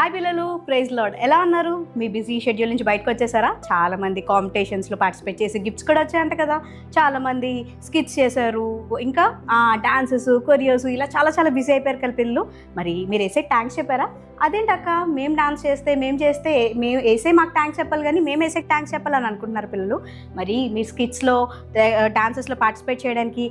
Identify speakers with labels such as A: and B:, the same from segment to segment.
A: Hi పిల్లలు, praise lord. ఎలా ఉన్నారు? మీ బిజీ షెడ్యూల్ నుంచి బయటకు వచ్చేసారా? చాలామంది కాంపిటీషన్స్లో పార్టిసిపేట్ చేసి గిఫ్ట్స్ కూడా వచ్చాయంట కదా. చాలామంది స్కిట్స్ చేశారు, ఇంకా డాన్సెస్, కొరియోస్, ఇలా చాలా చాలా బిజీ అయిపోయారు కదా పిల్లలు. మరి మీరు వేసే థ్యాంక్స్ చెప్పారా? అదేంటక్క, మేము డాన్స్ చేస్తే మేము వేసే మాకు థ్యాంక్స్ చెప్పాలి కానీ మేము వేసే థ్యాంక్స్ చెప్పాలని అనుకుంటున్నారు పిల్లలు. మరి మీరు స్కిట్స్లో, డాన్సెస్లో పార్టిసిపేట్ చేయడానికి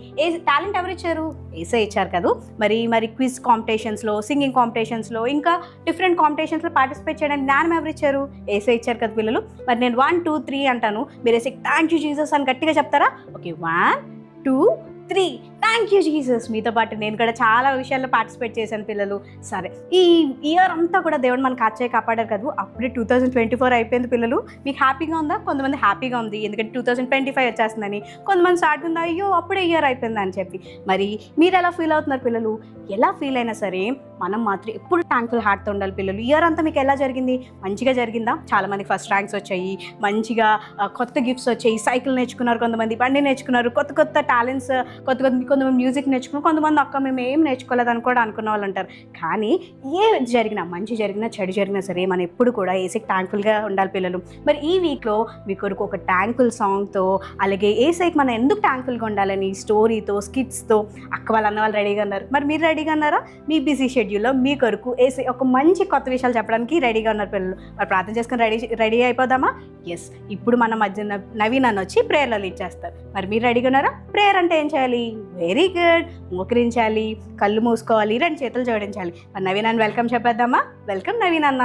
A: టాలెంట్ ఎవరు ఇచ్చారు? వేసే ఇచ్చారు కదా. మరి క్విజ్ కాంపిటీషన్స్లో, సింగింగ్ కాంపిటీషన్స్లో, ఇంకా డిఫరెంట్ కాంపిటీషన్స్లో పార్టిసిపేట్ చేయడానికి జ్ఞానం ఎవరు ఇచ్చారు? వేసే ఇచ్చారు కదా పిల్లలు. మరి నేను 1 2 3 అంటాను, మీరు వేసే థ్యాంక్ యూ జీసస్ అని గట్టిగా చెప్తారా? Okay, 1 2 3 thank you Jesus. మీతో పాటు నేను కూడా చాలా విషయాల్లో పార్టిసిపేట్ చేశాను పిల్లలు. సరే, ఈ ఇయర్ అంతా కూడా దేవుడు మనకు కాపాడారు కదా. అప్పుడే 2024 అయిపోయింది పిల్లలు. మీకు హ్యాపీగా ఉందా? కొంతమంది హ్యాపీగా ఉంది, ఎందుకంటే 2025 వచ్చేస్తుందని. కొంతమంది సాడ్గా ఉందా, అయ్యో అప్పుడే ఇయర్ అయిపోయింది అని చెప్పి. మరి మీరు ఎలా ఫీల్ అవుతున్నారు పిల్లలు? ఎలా ఫీల్ అయినా సరే మనం మాత్రం ఎప్పుడు థ్యాంక్ఫుల్ హార్ట్తో ఉండాలి పిల్లలు. ఇయర్ అంతా మీకు ఎలా జరిగింది? మంచిగా జరిగిందా? చాలామందికి ఫస్ట్ ర్యాంక్స్ వచ్చాయి, మంచిగా కొత్త గిఫ్ట్స్ వచ్చాయి, సైకిల్ నేర్చుకున్నారు, కొంతమంది బండి నేర్చుకున్నారు, కొత్త టాలెంట్స్, కొంతమంది మ్యూజిక్ నేర్చుకున్నారు, కొంతమంది అక్క మేము ఏం నేర్చుకోలేదని కూడా అనుకున్న వాళ్ళు అంటారు. కానీ ఏ జరిగినా, మంచి జరిగినా చెడు జరిగినా సరే మనం ఎప్పుడు కూడా ఏసైకి థ్యాంక్ఫుల్గా ఉండాలి పిల్లలు. మరి ఈ వీక్లో మీ కొరకు ఒక థ్యాంక్ఫుల్ సాంగ్తో, అలాగే ఏసైకి మనం ఎందుకు థ్యాంక్ఫుల్గా ఉండాలని స్టోరీతో, స్కిట్స్తో అక్క వాళ్ళు అన్న వాళ్ళు రెడీగా ఉన్నారు. మరి మీరు రెడీగా ఉన్నారా? మీ బిజీ షెడ్యూల్లో మీ కొరకు ఏసై ఒక మంచి కొత్త విషయాలు చెప్పడానికి రెడీగా ఉన్నారు పిల్లలు. మరి ప్రార్థన చేసుకుని రెడీ అయిపోదామా? ఎస్, ఇప్పుడు మన మధ్య నవీన్ అన్న వచ్చి ప్రేయర్లో లీడ్ చేస్తారు. మరి మీరు రెడీగా ఉన్నారా? ప్రేయర్ అంటే ఏం చేయాలి? వెరీ గుడ్, మోకరించాలి, కళ్ళు మూసుకోవాలి, 2 చేతులు జోడించాలి. మరి నవీన్ అన్న వెల్కమ్ చెప్పేద్దామా? వెల్కమ్ నవీన్ అన్న.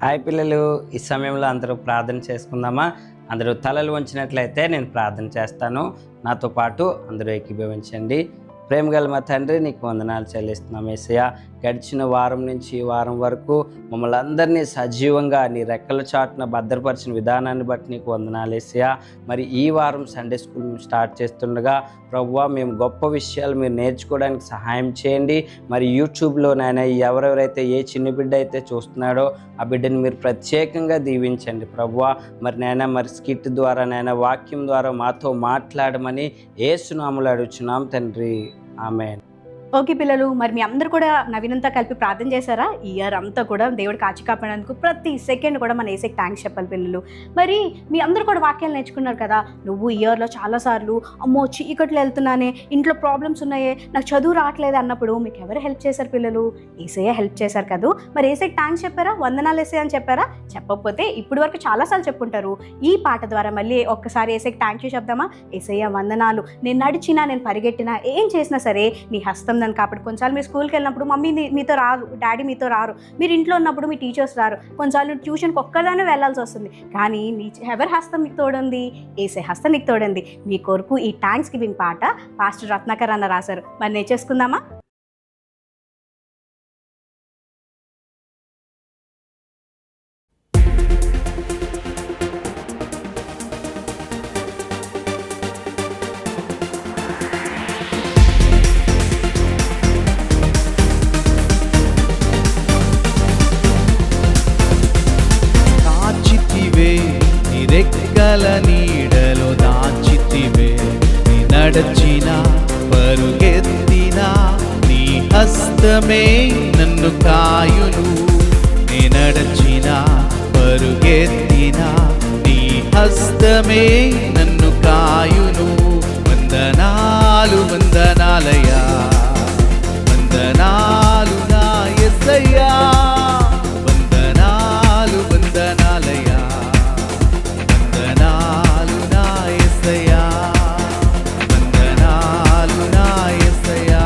B: హాయ్ పిల్లలు, ఈ సమయంలో అందరూ ప్రార్థన చేసుకుందామా? అందరూ తలలు వంచినట్లయితే నేను ప్రార్థన చేస్తాను, నాతో పాటు అందరూ ఏకీభవించండి. ప్రేమగల మా తండ్రి, నీకు వందనాలు చెల్లిస్తున్నాం యేసయ్య. గడిచిన వారం నుంచి ఈ వారం వరకు మమ్మల్ని అందరినీ సజీవంగా నీ రెక్కల చాటున భద్రపరిచిన విధానాన్ని బట్టి నీకు వందనాలు యేసయ్య. మరి ఈ వారం సండే స్కూల్ స్టార్ట్ చేస్తుండగా ప్రభువా, మేము గొప్ప విషయాలు మీరు నేర్చుకోవడానికి సహాయం చేయండి. మరి యూట్యూబ్లో నాయన ఎవరెవరైతే ఏ చిన్న బిడ్డ అయితే చూస్తున్నాడో ఆ బిడ్డని మీరు ప్రత్యేకంగా దీవించండి ప్రభువా. మరి నాయన మరి స్కిట్ ద్వారా, నాయన వాక్యం ద్వారా మాతో మాట్లాడమని యేసునామములో అడుగుచున్నాం తండ్రి, ఆమేన్.
A: ఓకే పిల్లలు, మరి మీ అందరూ కూడా నవీనంతా కలిపి ప్రార్థన చేశారా? ఈ ఇయర్ అంతా కూడా దేవుడు కాపాడినందుకు ప్రతి సెకండ్ కూడా మన ఏసైకి థ్యాంక్స్ చెప్పాలి పిల్లలు. మరి మీ అందరూ కూడా వాక్యాలు నేర్చుకున్నారు కదా. నువ్వు ఇయర్లో చాలాసార్లు అమ్మో చీకట్లు వెళ్తున్నానే, ఇంట్లో ప్రాబ్లమ్స్ ఉన్నాయే, నాకు చదువు రావట్లేదు అన్నప్పుడు మీకు ఎవరు హెల్ప్ చేశారు పిల్లలు? ఏసయ్య హెల్ప్ చేశారు కదా. మరి ఏసైకి థ్యాంక్స్ చెప్పారా? వందనాలు ఏసయ్య అని చెప్పారా? చెప్పకపోతే ఇప్పటి వరకు చాలాసార్లు చెప్పుంటారు. ఈ పాట ద్వారా మళ్ళీ ఒక్కసారి ఏసైకి థ్యాంక్ యూ చెప్దామా? ఏసయ్య వందనాలు, నేను నడిచినా, నేను పరిగెట్టినా, ఏం చేసినా సరే నీ హస్తం నన్ను కాపాడు. కొన్నిసార్లు మీరు స్కూల్కి వెళ్ళినప్పుడు మమ్మీ మీతో రారు, డాడీ మీతో రారు, మీరు ఇంట్లో ఉన్నప్పుడు మీ టీచర్స్ రారు, కొన్నిసార్లు ట్యూషన్కి ఒక్కదానే వెళ్ళాల్సి వస్తుంది. కానీ నీ ఎవరి హస్తం మీకు తోడుంది? ఏసై హస్తం నీకు తోడుంది. మీ కొరకు ఈ థ్యాంక్స్ గివింగ్ పాట పాస్టర్ రత్నాకర్ అన్న రాశారు. మరి నేర్చేసుకుందామా?
C: రెక్కల నీడలో దాచితివే, నీ నడచిన పరుగెత్తిన నీ హస్తమే నన్ను కాయును. నీ నడచిన పరుగెత్తిన నీ హస్తమే నన్ను కాయును. వందనాలు వందనాలయా, వందనాలు నా యేసయ్యా, వందనాలు వందనాలయా, వందనాలు నా యేసయ్యా, వందనాలు నా యేసయ్యా.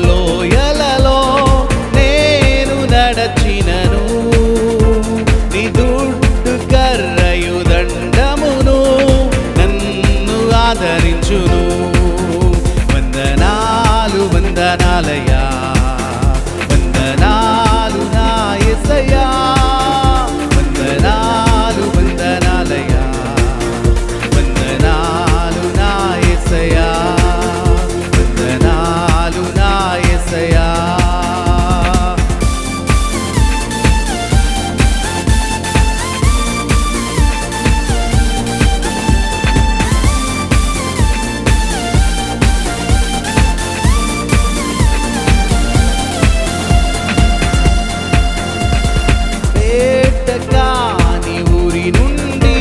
C: లోయలలో నేను నడచినను, నీ దుడ్డు కర్రయు దండమును నన్ను ఆదరించును. వందనాలు వందనాలయ్యా, వందనాలు నా యేసయ్యా, వందనాలు వందనాలయ్యా, వందనాలు నా యేసయ్యా, వందనాలు నా యేసయ్యా. వేటకాని ఊరి నుండి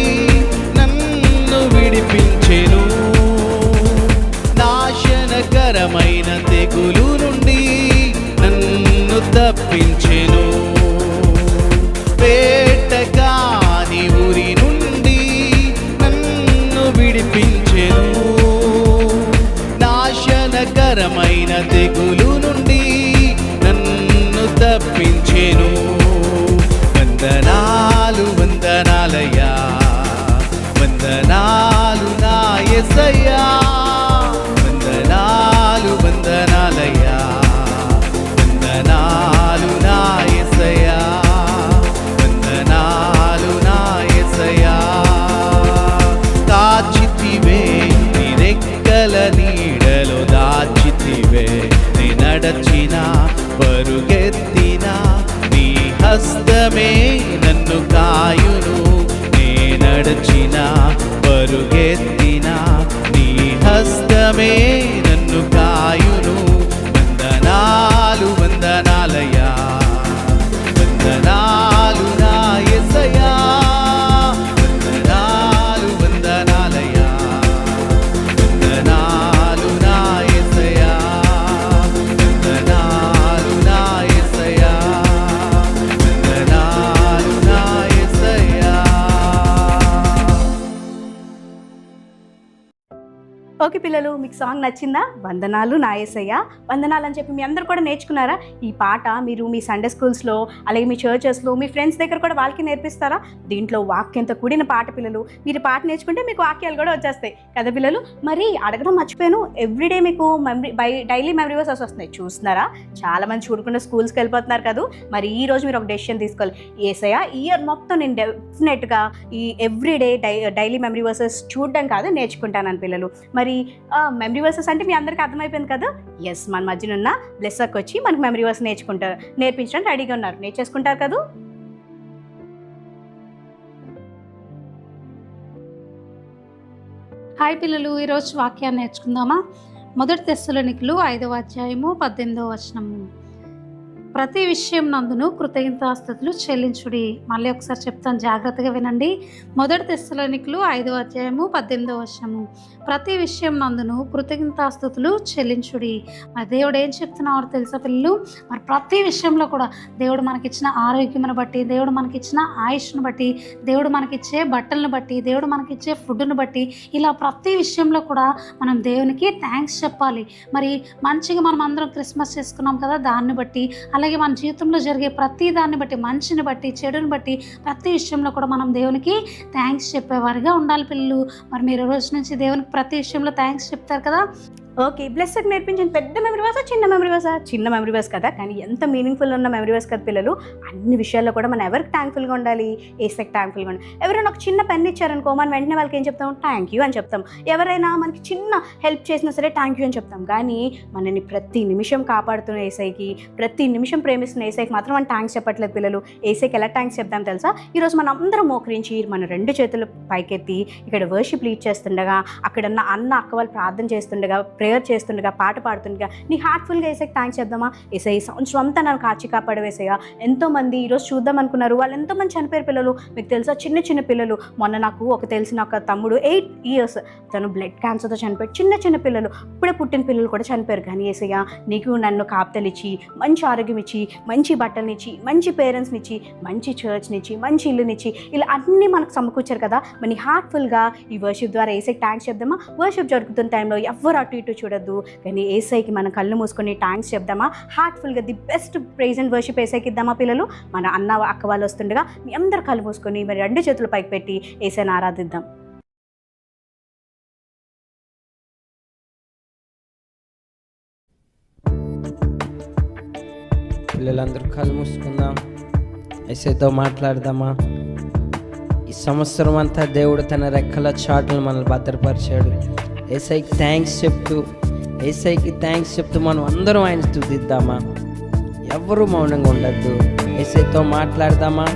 C: నన్ను విడిపించెను, నాశనకరమైన తెగులు నుండి నన్ను తప్పించెను. వేటకాని ఊరి నుండి నన్ను విడిపించెను, నాశనకరమైన తెగులు నుండి నన్ను తప్పించెను. వందనాలు వందనాలయ్యా, వందనాలు నా యేసయ్యా, వందనాలు వందనాలయ్యా, వందనాలు నా యేసయ్యా, వందనాలు నా యేసయ్యా. దాచితివే నీ రెక్కల నీడలో, దాచితివే నీ నడచిన పరుగెత్తిన నీ హస్తమే నన్ను కాయును. నే నడచిన పరుగెత్తిన నీ హస్తమే నన్ను కాయును. వందనాలు వందనాలయ్యా, వందనాలు నా యేసయ్యా, వందనాలు వందనాలయ్యా, వందనాలు నా యేసయ్యా, వందనాలు నా యేసయ్యా, వందనాలు నా యేసయ్యా.
A: ఓకే పిల్లలు, మీకు సాంగ్ నచ్చిందా? వందనాలు నా యేసయ్య, వందనాలు అని చెప్పి మీ అందరూ కూడా నేర్చుకున్నారా? ఈ పాట మీరు మీ సండే స్కూల్స్లో అలాగే మీ చర్చెస్లో మీ ఫ్రెండ్స్ దగ్గర కూడా వాళ్ళకి నేర్పిస్తారా? దీంట్లో వాక్యంతో కూడిన పాట పిల్లలు. మీరు పాట నేర్చుకుంటే మీకు వాక్యాలు కూడా వచ్చేస్తాయి కదా పిల్లలు. మరి అడగడం మర్చిపోయాను, ఎవ్రీడే మీకు డైలీ మెమరీ వర్సెస్ వస్తున్నాయి, చూస్తున్నారా? చాలామంది చూడకుండా స్కూల్స్కి వెళ్ళిపోతున్నారు కదా. మరి ఈ రోజు మీరు ఒక డెసిషన్ తీసుకోవాలి. యేసయ్య ఇయర్ మొత్తం నేను డెఫినెట్గా ఈ ఎవ్రీడే డైలీ మెమరీ వర్సెస్ చూడడం కాదు, నేర్చుకుంటానని పిల్లలు. మరి మెమరీ వర్సెస్ అంటే మీ అందరికీ అర్థమైపోయింది కదా. ఎస్, మన మధ్యన ఉన్న బ్లెస్సర్కి వచ్చి మనకు మెమరీ వర్స్ నేర్పించడానికి రెడీగా ఉన్నారు. నేర్చేసుకుంటారు కదా.
D: హాయ్ పిల్లలు, ఈరోజు వాక్యాన్ని నేర్చుకుందామా? 1 తెస్సలోనికీయులు 5వ అధ్యాయము 18వ వచనము. ప్రతి విషయం నందును కృతజ్ఞతాస్తుతులు చెల్లించుడి. మళ్ళీ ఒకసారి చెప్తాను, జాగ్రత్తగా వినండి. 1 తెస్సలోనికీయులు 5వ అధ్యాయము 18వ వచనము. ప్రతి విషయం నందును కృతజ్ఞతాస్తుతులు చెల్లించుడి. మరి దేవుడు ఏం చెప్తున్నారో తెలుసా పిల్లలు? మరి ప్రతి విషయంలో కూడా దేవుడు మనకిచ్చిన ఆరోగ్యమును బట్టి, దేవుడు మనకిచ్చిన ఆయుష్ను బట్టి, దేవుడు మనకిచ్చే బట్టలను బట్టి, దేవుడు మనకిచ్చే ఫుడ్ను బట్టి, ఇలా ప్రతి విషయంలో కూడా మనం దేవునికి థ్యాంక్స్ చెప్పాలి. మరి మంచిగా మనం అందరం క్రిస్మస్ చేసుకున్నాం కదా, దాన్ని బట్టి అలాగే మన జీవితంలో జరిగే ప్రతి దాన్ని బట్టి, మంచిని బట్టి, చెడుని బట్టి, ప్రతి విషయంలో కూడా మనం దేవునికి థ్యాంక్స్ చెప్పేవారిగా ఉండాలి పిల్లలు. మరి మీరు రోజు నుంచి దేవునికి ప్రతి విషయంలో థ్యాంక్స్ చెప్తారు కదా.
A: ఓకే, బ్లెస్సర్కి నేర్పించిన పెద్ద మెమరీ వర్సా, చిన్న మెమరీ వర్సా? చిన్న మెమరీ వర్స్ కదా, కానీ ఎంత మీనింగ్ఫుల్ ఉన్న మెమరీ వర్స్ కదా పిల్లలు. అన్ని విషయాల్లో కూడా మనం ఎవరికి థ్యాంక్ఫుల్గా ఉండాలి? ఏసైకి థ్యాంక్ఫుల్గా ఉండాలి. ఎవరైనా ఒక చిన్న పెన్ ఇచ్చారనుకో, మనం వెంటనే వాళ్ళకి ఏం చెప్తాం? థ్యాంక్ యూ అని చెప్తాం. ఎవరైనా మనకి చిన్న హెల్ప్ చేసినా సరే థ్యాంక్ యూ అని చెప్తాం. కానీ మనని ప్రతి నిమిషం కాపాడుతున్న ఏసైకి, ప్రతి నిమిషం ప్రేమిస్తున్న ఏసైకి మాత్రం మనం థ్యాంక్స్ చెప్పట్లేదు పిల్లలు. ఏసైకి ఎలా థ్యాంక్స్ చెప్తాం తెలుసా? ఈరోజు మనం అందరం మోకరించి మన 2 చేతులు పైకెత్తి ఇక్కడ వర్షిప్ లీడ్ చేస్తుండగా, అక్కడన్న అన్న అక్క వాళ్ళు ప్రార్థన చేస్తుండగా, ప్రేయర్ చేస్తుండగా, పాట పాడుతుండగా నీ హార్ట్ఫుల్గా ఏసైకి థ్యాంక్స్ చెప్దామా? ఏసై సంవత్సరం అంతా నన్ను కాచి కాపాడవేసయ్యా. ఎంతోమంది ఈరోజు చూద్దాం అనుకున్నారు, వాళ్ళు ఎంతోమంది చనిపోయారు పిల్లలు. మీకు తెలుసా, చిన్న చిన్న పిల్లలు. మొన్న నాకు తెలిసిన ఒక తమ్ముడు 8 ఇయర్స్, తను బ్లడ్ క్యాన్సర్తో చనిపోయాడు. చిన్న పిల్లలు, ఇప్పుడే పుట్టిన పిల్లలు కూడా చనిపోయారు. కానీ ఏసయ్యా నీకు నన్ను కాపుతలిచ్చి, మంచి ఆరోగ్యం ఇచ్చి, మంచి బట్టలనిచ్చి, మంచి పేరెంట్స్నిచ్చి, మంచి చర్చ్నిచ్చి, మంచి ఇల్లునిచ్చి, ఇలా అన్నీ మనకు సమకూర్చారు కదా. మరి హార్ట్ఫుల్గా ఈ వర్షిప్ ద్వారా ఏసైకి థ్యాంక్స్ చెప్దామా? వర్షిప్ జరుగుతున్న టైంలో ఎవరు అటు ఇటు చూడొద్దు. కానీ ఏసైకి మన కళ్ళు మూసుకొని థ్యాంక్స్ చెప్దామా? హార్ట్ఫుల్గా the best praise and worship ఏసైకి ఇద్దామా? పిల్లలు, మన అన్న అక్క వాళ్ళు వస్తుండగా మీ అందరు కళ్ళు మూసుకొని మరి 2 చేతులు పైకి పెట్టి ఏసైని ఆరాధిద్దాం.
B: పిల్లలందరూ కళ్ళు మూసుకుందాం, ఏసైతో మాట్లాడదామా? ఈ సంవత్సరం అంతా దేవుడు తన రెక్కల చాటును మనల్ని భద్రపరిచాడు. ఏసైకి థ్యాంక్స్ చెప్తూ మనం అందరం ఆయన స్తుతిద్దామా? ఎవరు మౌనంగా ఉండద్దు, ఏసైతో మాట్లాడదామా?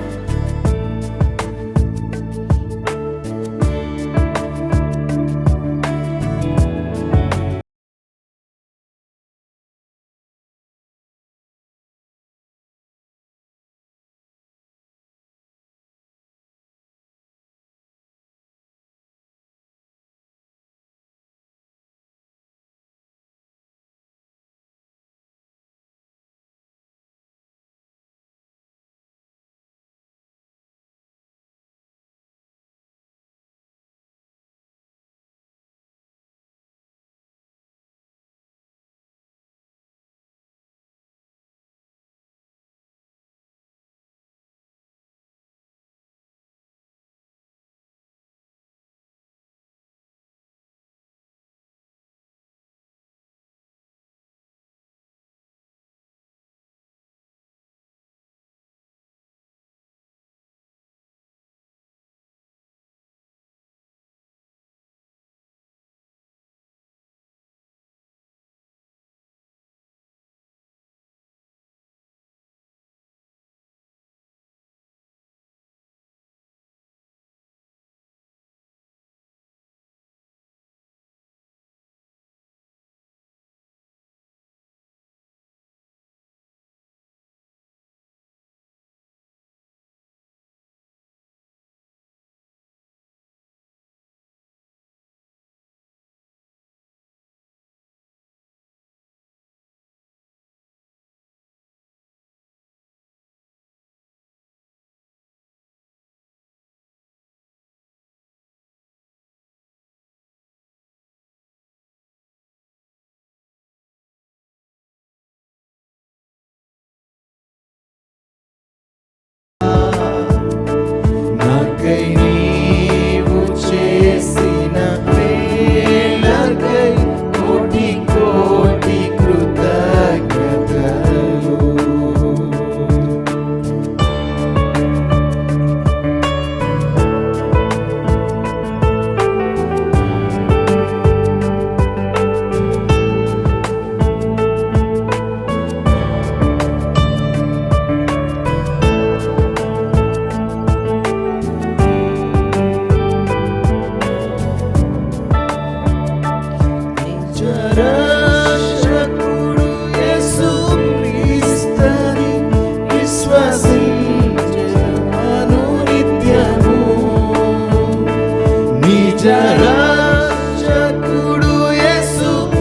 C: రక్షకుడు యేసుక్రీస్తుని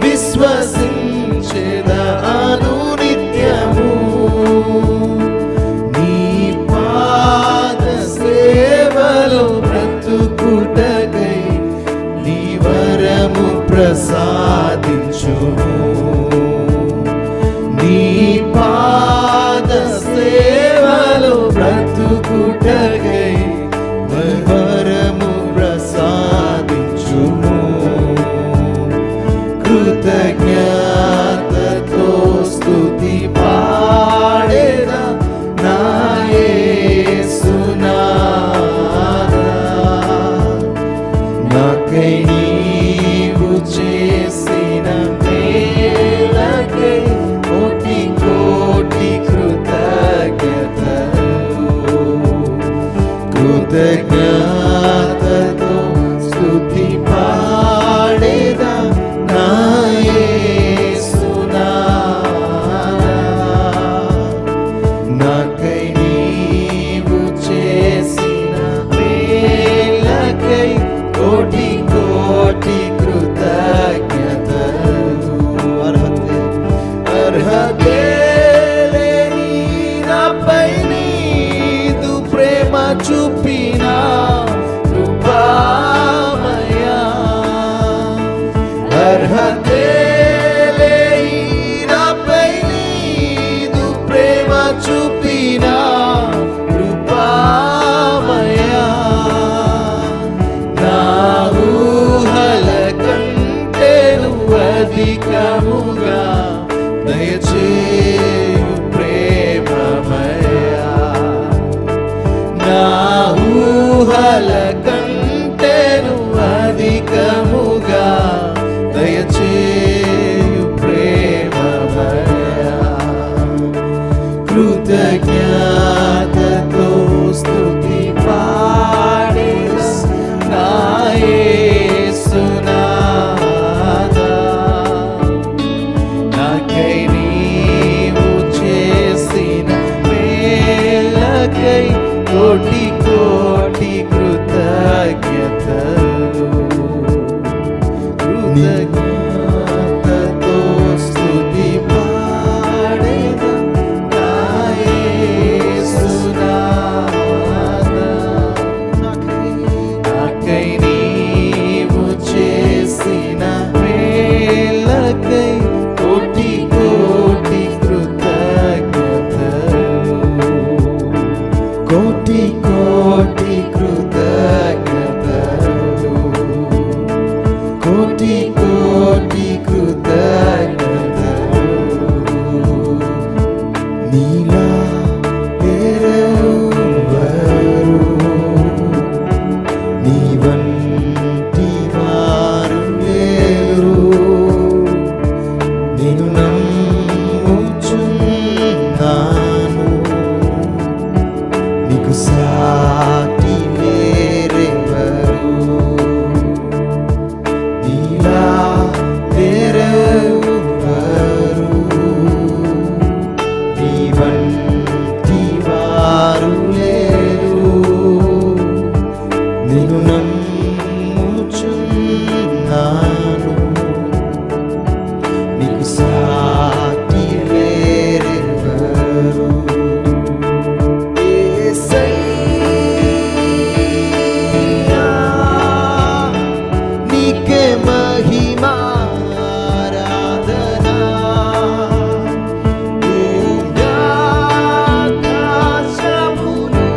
C: విశ్వసించెదను నిత్యము. నీ పాద సేవలో బ్రతుకుటకై నీ వరము ప్రసాదించుము. నీ పాద సేవలో బ్రతుకుటకై వరము ప్రసాదించుము. కృతజ్ఞతతో స్తుతి పాడెదా నా యేసునాథా. నాకై నీవు చేసిన మేలకై కోటి కోటి కృతజ్ఞతతో స్తుతి పాడెదా నా యేసునాథా. నాకై నీవు చేసిన మేలకై కోటి కోటి కృతజ్ఞతలు. అర్హతే లేని నాపై నీదు ప్రేమ చూపినా కృపామయా. ఊహల కంటేను అధికముగా దయచేయు ప్రేమమయా కృతజ్ఞతతో స్తుతి పాడెదా నా యేసునాథా నాకై నీవు చేసిన మేలకై కోటి కోటి కృతజ్ఞతలు కృతజ్ఞతతో స్తుతి పాడెదా నా యేసునాథా నాకై నీవు చేసిన మేలకై కోటి కోటి కృతజ్ఞతలు కోటి కోటి కృతజ్ఞతలు కోటి కోటి కృతజ్ఞతలు నీలా వేరెవ్వరు నీ వంటి వారు లేరు నేను నమ్ముచున్నాను నీకు సాటి వేరెవరు నీలా వేరెవరు నీ వంటి వారు లేరు నేను నమ్ముచున్నాను నీకు సాటి వేరెవరు యేసయ్యా నీకే మహిమ ఆరాధన భూమ్యాకాశములు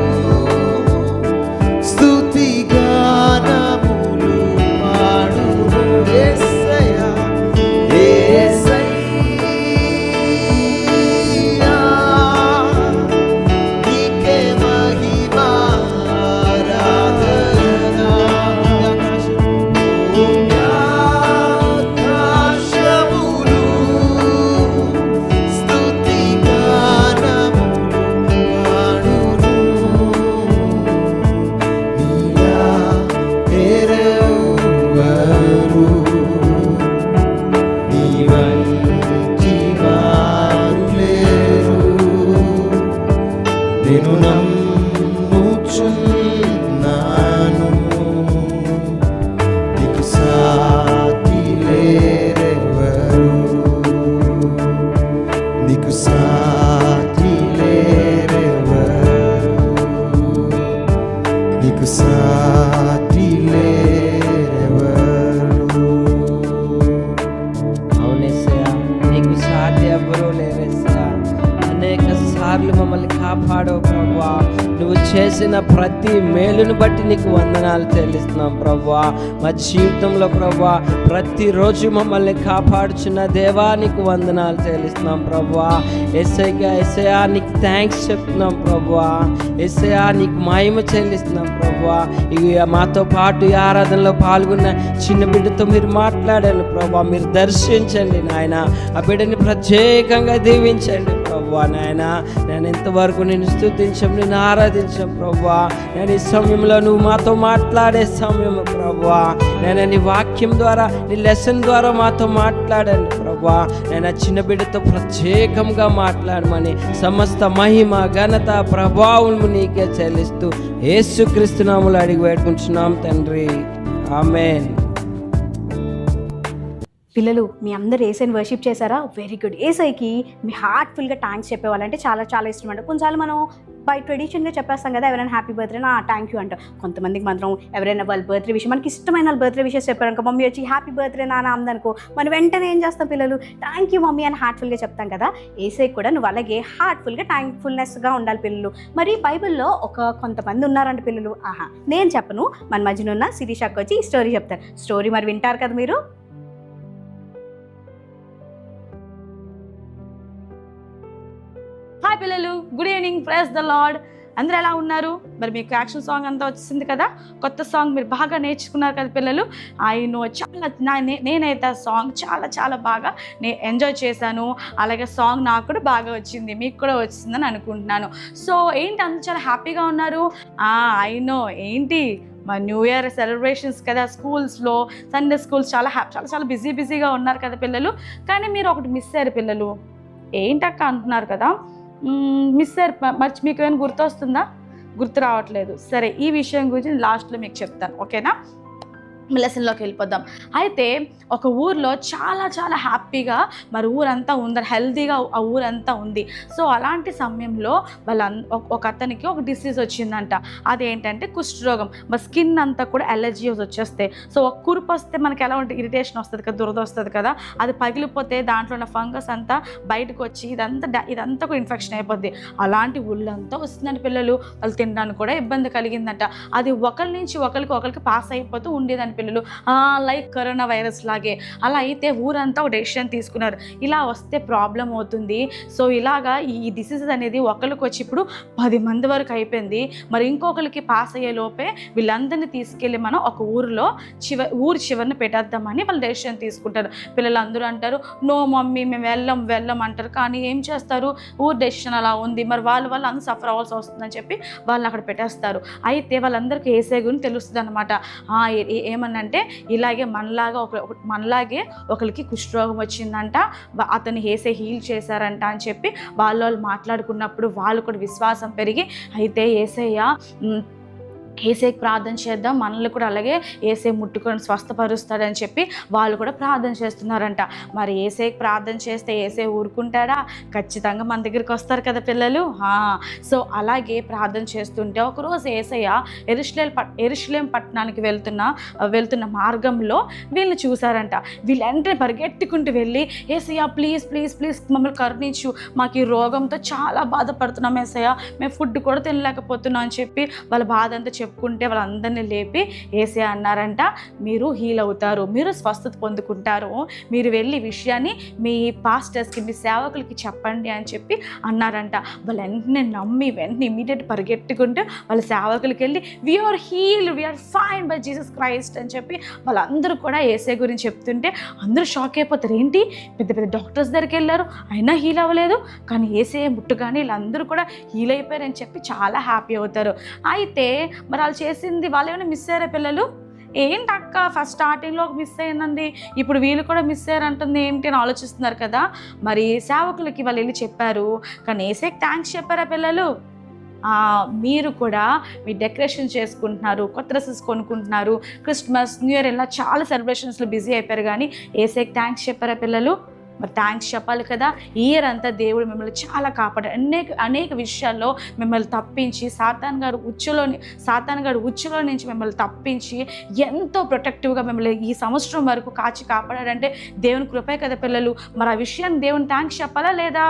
C: స్తుతి గానములు పాడును యేసయ్యా యేసయ్యా నీకే మహిమ ఆరాధన భూమ్యాకాశములు స్తుతి గానములు పాడును నీలా వేరెవ్వరు నీ వంటి వారు లేరు నేను నమ్ముచున్నాను నీకు సాటి లేరెవరు నీకు సాటి లేరెవరు నీకు సాటి లేరెవరు
B: అవునేసయ్యా, నీకు సాటి ఎవ్వరూ లేరేసయ్యా. అనేక సార్లు మమ్మల్ని కాపాడవు ప్రభువా. నువ్వు చేసిన ప్రతి మేలును బట్టి నీకు వందనాలు చెల్లిస్తున్నాం ప్రభువా. మా జీవితంలో ప్రభువా ప్రతిరోజు మమ్మల్ని కాపాడుచున్న దేవా నీకు వందనాలు చెల్లిస్తున్నాం ప్రభువా. యేసయ్యా నీకు థ్యాంక్స్ చెప్తున్నాం ప్రభువా. యేసయ్యా నీకు మహిమ చెల్లిస్తున్నాం ప్రభువా. ఇక మాతో పాటు ఈ ఆరాధనలో పాల్గొన్న చిన్న బిడ్డతో మీరు మాట్లాడాలి ప్రభువా. మీరు దర్శించండి నాయన. ఆ బిడ్డని ప్రత్యేకంగా దీవించండి ప్రభువా. నాయన నేను ఇంతవరకు నేను స్తుతించం, నేను ఆరాధించం ప్రభువా. నేను ఈ సమయంలో నువ్వు మాతో మాట్లాడే సమయం ప్రభువా. నేను నీ వాక్యం ద్వారా, నీ లెసన్ ద్వారా మాతో మాట్లాడండి ప్రభువా. నేను చిన్న బిడ్డతో ప్రత్యేకంగా మాట్లాడమని సమస్త మహిమ ఘనత ప్రభావం నీకే చెల్లిస్తూ యేసుక్రీస్తు నామములో అడిగి వేడుకుంటున్నాం తండ్రి, ఆమేన్.
A: పిల్లలు మీ అందరు ఏసైని వర్షిప్ చేశారా? Very good. ఏసైకి మీ హార్ట్ఫుల్గా థ్యాంక్స్ చెప్పేవాళ్ళంటే చాలా చాలా ఇష్టం అంట. కొన్నిసార్లు మనం బై ట్రెడిషన్గా చెప్పేస్తాం కదా, ఎవరైనా హ్యాపీ బర్త్డే నా థ్యాంక్ యూ అంటాం. కొంతమందికి మాత్రం ఎవరైనా వాళ్ళ బర్త్డే విషయం, మనకి ఇష్టమైన వాళ్ళ బర్త్డే విషయం చెప్పారనుకో, మమ్మీ వచ్చి హ్యాపీ బర్త్డే నాన్న అందనుకో, మనం వెంటనే ఏం చేస్తాం పిల్లలు? థ్యాంక్ యూ మమ్మీ అని హార్ట్ఫుల్గా చెప్తాం కదా. ఏసైకి కూడా నువ్వు అలాగే హార్ట్ఫుల్గా థ్యాంక్ఫుల్నెస్గా ఉండాలి పిల్లలు. మరి బైబిల్లో కొంతమంది ఉన్నారంట పిల్లలు. నేను చెప్పను, మన మధ్యన ఉన్న శిరీషాకి వచ్చి ఈ స్టోరీ చెప్తారు. స్టోరీ మరి వింటారు కదా మీరు.
E: హాయ్ పిల్లలు, good evening, praise the lord. అందరూ ఎలా ఉన్నారు? మరి మీకు యాక్షన్ సాంగ్ అంతా వచ్చింది కదా, కొత్త సాంగ్ మీరు బాగా నేర్చుకున్నారు కదా పిల్లలు. చాలా నేనైతే ఆ సాంగ్ చాలా బాగా ఎంజాయ్ చేశాను. అలాగే సాంగ్ నాకు కూడా బాగా వచ్చింది, మీకు కూడా వచ్చిందని అనుకుంటున్నాను. సో ఏంటి అందరూ చాలా హ్యాపీగా ఉన్నారు? ఏంటి మా న్యూ ఇయర్ సెలబ్రేషన్స్ కదా, స్కూల్స్లో సండే స్కూల్స్ చాలా బిజీగా ఉన్నారు కదా పిల్లలు. కానీ మీరు ఒకటి మిస్ అయ్యారు పిల్లలు. ఏంటక్క అంటున్నారు కదా, మిస్ అయ్యారు. మీకు ఏమైనా గుర్తొస్తుందా? గుర్తు రావట్లేదు. సరే, ఈ విషయం గురించి లాస్ట్లో మీకు చెప్తాను, ఓకేనా? లెసన్లోకి వెళ్ళిపోదాం. అయితే ఒక ఊర్లో చాలా హ్యాపీగా మరి ఊరంతా ఉందని, హెల్తీగా ఆ ఊరంతా ఉంది. సో అలాంటి సమయంలో ఒక అతనికి ఒక డిసీజ్ వచ్చిందంట. అదేంటంటే కుష్ఠరోగం. మరి స్కిన్ అంతా కూడా ఎలర్జీస్ వచ్చేస్తాయి. సో ఒక కురుపు వస్తే మనకి ఎలా ఉంటుంది, ఇరిటేషన్ వస్తుంది కదా, దురద వస్తుంది కదా, అది పగిలిపోతే దాంట్లో ఉన్న ఫంగస్ అంతా బయటకు వచ్చి ఇదంతా కూడా ఇన్ఫెక్షన్ అయిపోద్ది. అలాంటి ఊళ్ళంతా వస్తుందండి పిల్లలు. వాళ్ళు తినడానికి కూడా ఇబ్బంది కలిగిందంట. అది ఒకరి నుంచి ఒకరికి పాస్ అయిపోతూ ఉండేదండి పిల్లలు, లైక్ కరోనా వైరస్ లాగే. అలా అయితే ఊరంతా ఒక డెసిషన్ తీసుకున్నారు, ఇలా వస్తే ప్రాబ్లం అవుతుంది. సో ఇలాగా ఈ డిసీజెస్ అనేది ఒకరికి వచ్చి ఇప్పుడు 10 మంది వరకు అయిపోయింది. మరి ఇంకొకరికి పాస్ అయ్యే లోపే వీళ్ళందరినీ తీసుకెళ్ళి మనం ఒక ఊరి చివరిని పెట్టేద్దామని వాళ్ళు డెసిషన్ తీసుకుంటారు. పిల్లలందరూ అంటారు, నో మమ్మీ మేము వెళ్ళం అంటారు. కానీ ఏం చేస్తారు, ఊరు డెసిషన్ అలా ఉంది, మరి వాళ్ళు అందరూ సఫర్ అవ్వాల్సి వస్తుందని చెప్పి వాళ్ళని అక్కడ పెట్టేస్తారు. అయితే వాళ్ళందరికీ ఏసై గురించి తెలుస్తుంది అనమాట. ఏమనంటే ఇలాగే మనలాగే ఒకరికి కుష్ఠరోగం వచ్చిందంట, అతన్ని ఏసై హీల్ చేశారంట అని చెప్పి వాళ్ళు మాట్లాడుకున్నప్పుడు వాళ్ళు కూడా విశ్వాసం పెరిగి, అయితే ఏసైకి ప్రార్థన చేద్దాం, మనల్ని కూడా అలాగే ఏసై ముట్టుకొని స్వస్థపరుస్తాడని చెప్పి వాళ్ళు కూడా ప్రార్థన చేస్తున్నారంట. మరి ఏసైకి ప్రార్థన చేస్తే ఏసై ఊరుకుంటాడా? ఖచ్చితంగా మన దగ్గరికి వస్తారు కదా పిల్లలు. సో అలాగే ప్రార్థన చేస్తుంటే ఒకరోజు ఏసయ్య యెరూషలేం పట్టణానికి వెళ్తున్న మార్గంలో వీళ్ళని చూసారంట. వీళ్ళంటే పరిగెట్టుకుంటూ వెళ్ళి, ఏసయ్య ప్లీజ్ మమ్మల్ని కరుణించు, మాకు ఈ రోగంతో చాలా బాధపడుతున్నాం ఏసయ్య, మేము ఫుడ్ కూడా తినలేకపోతున్నాం అని చెప్పి వాళ్ళ బాధ అంతా చెప్పుకుంటే వాళ్ళందరినీ లేపి ఏసయ్య అన్నారంట, మీరు హీల్ అవుతారు, మీరు స్వస్థత పొందుకుంటారు, మీరు వెళ్ళి విషయాన్ని మీ పాస్టర్స్కి, మీ సేవకులకి చెప్పండి అని చెప్పి అన్నారంట. వాళ్ళు వెంటనే ఇమీడియట్ పరిగెట్టుకుంటూ వాళ్ళ సేవకులకి వెళ్ళి we're fine by Jesus Christ అని చెప్పి వాళ్ళందరూ కూడా ఏసై గురించి చెప్తుంటే అందరూ షాక్ అయిపోతారు. ఏంటి, పెద్ద డాక్టర్స్ దగ్గరికి వెళ్ళారు అయినా హీల్ అవ్వలేదు, కానీ ఏసై ముట్టుగానే వీళ్ళందరూ కూడా హీల్ అయిపోయారని చెప్పి చాలా హ్యాపీ అవుతారు. అయితే మరి వాళ్ళు చేసింది, వాళ్ళు ఏమైనా మిస్ అయ్యారా పిల్లలు? ఏంటక్క ఫస్ట్ స్టార్టింగ్లో మిస్ అయిందండి, ఇప్పుడు వీళ్ళు కూడా మిస్ అయ్యారంటుంది ఏంటి అని ఆలోచిస్తున్నారు కదా. మరి సేవకులకి వాళ్ళు వెళ్ళి చెప్పారు, కానీ ఏసైకి థ్యాంక్స్ చెప్పారా పిల్లలు? మీరు కూడా మీ డెకరేషన్ చేసుకుంటున్నారు, కొత్త డ్రెస్సెస్ కొనుక్కుంటున్నారు, క్రిస్మస్, న్యూ ఇయర్ ఇలా చాలా సెలబ్రేషన్స్లో బిజీ అయిపోయారు, కానీ ఏసైకి థ్యాంక్స్ చెప్పారా పిల్లలు? మరి థ్యాంక్స్ చెప్పాలి కదా. ఇయర్ అంతా దేవుడు మిమ్మల్ని చాలా కాపాడారు, అనేక విషయాల్లో మిమ్మల్ని తప్పించి సాతాన్ గారు ఉచ్చులో నుంచి మిమ్మల్ని తప్పించి ఎంతో ప్రొటెక్టివ్గా మిమ్మల్ని ఈ సంవత్సరం వరకు కాచి కాపాడాడంటే దేవుని కృపే కదా పిల్లలు. మరి ఆ విషయాన్ని దేవుని థ్యాంక్స్ చెప్పాలా లేదా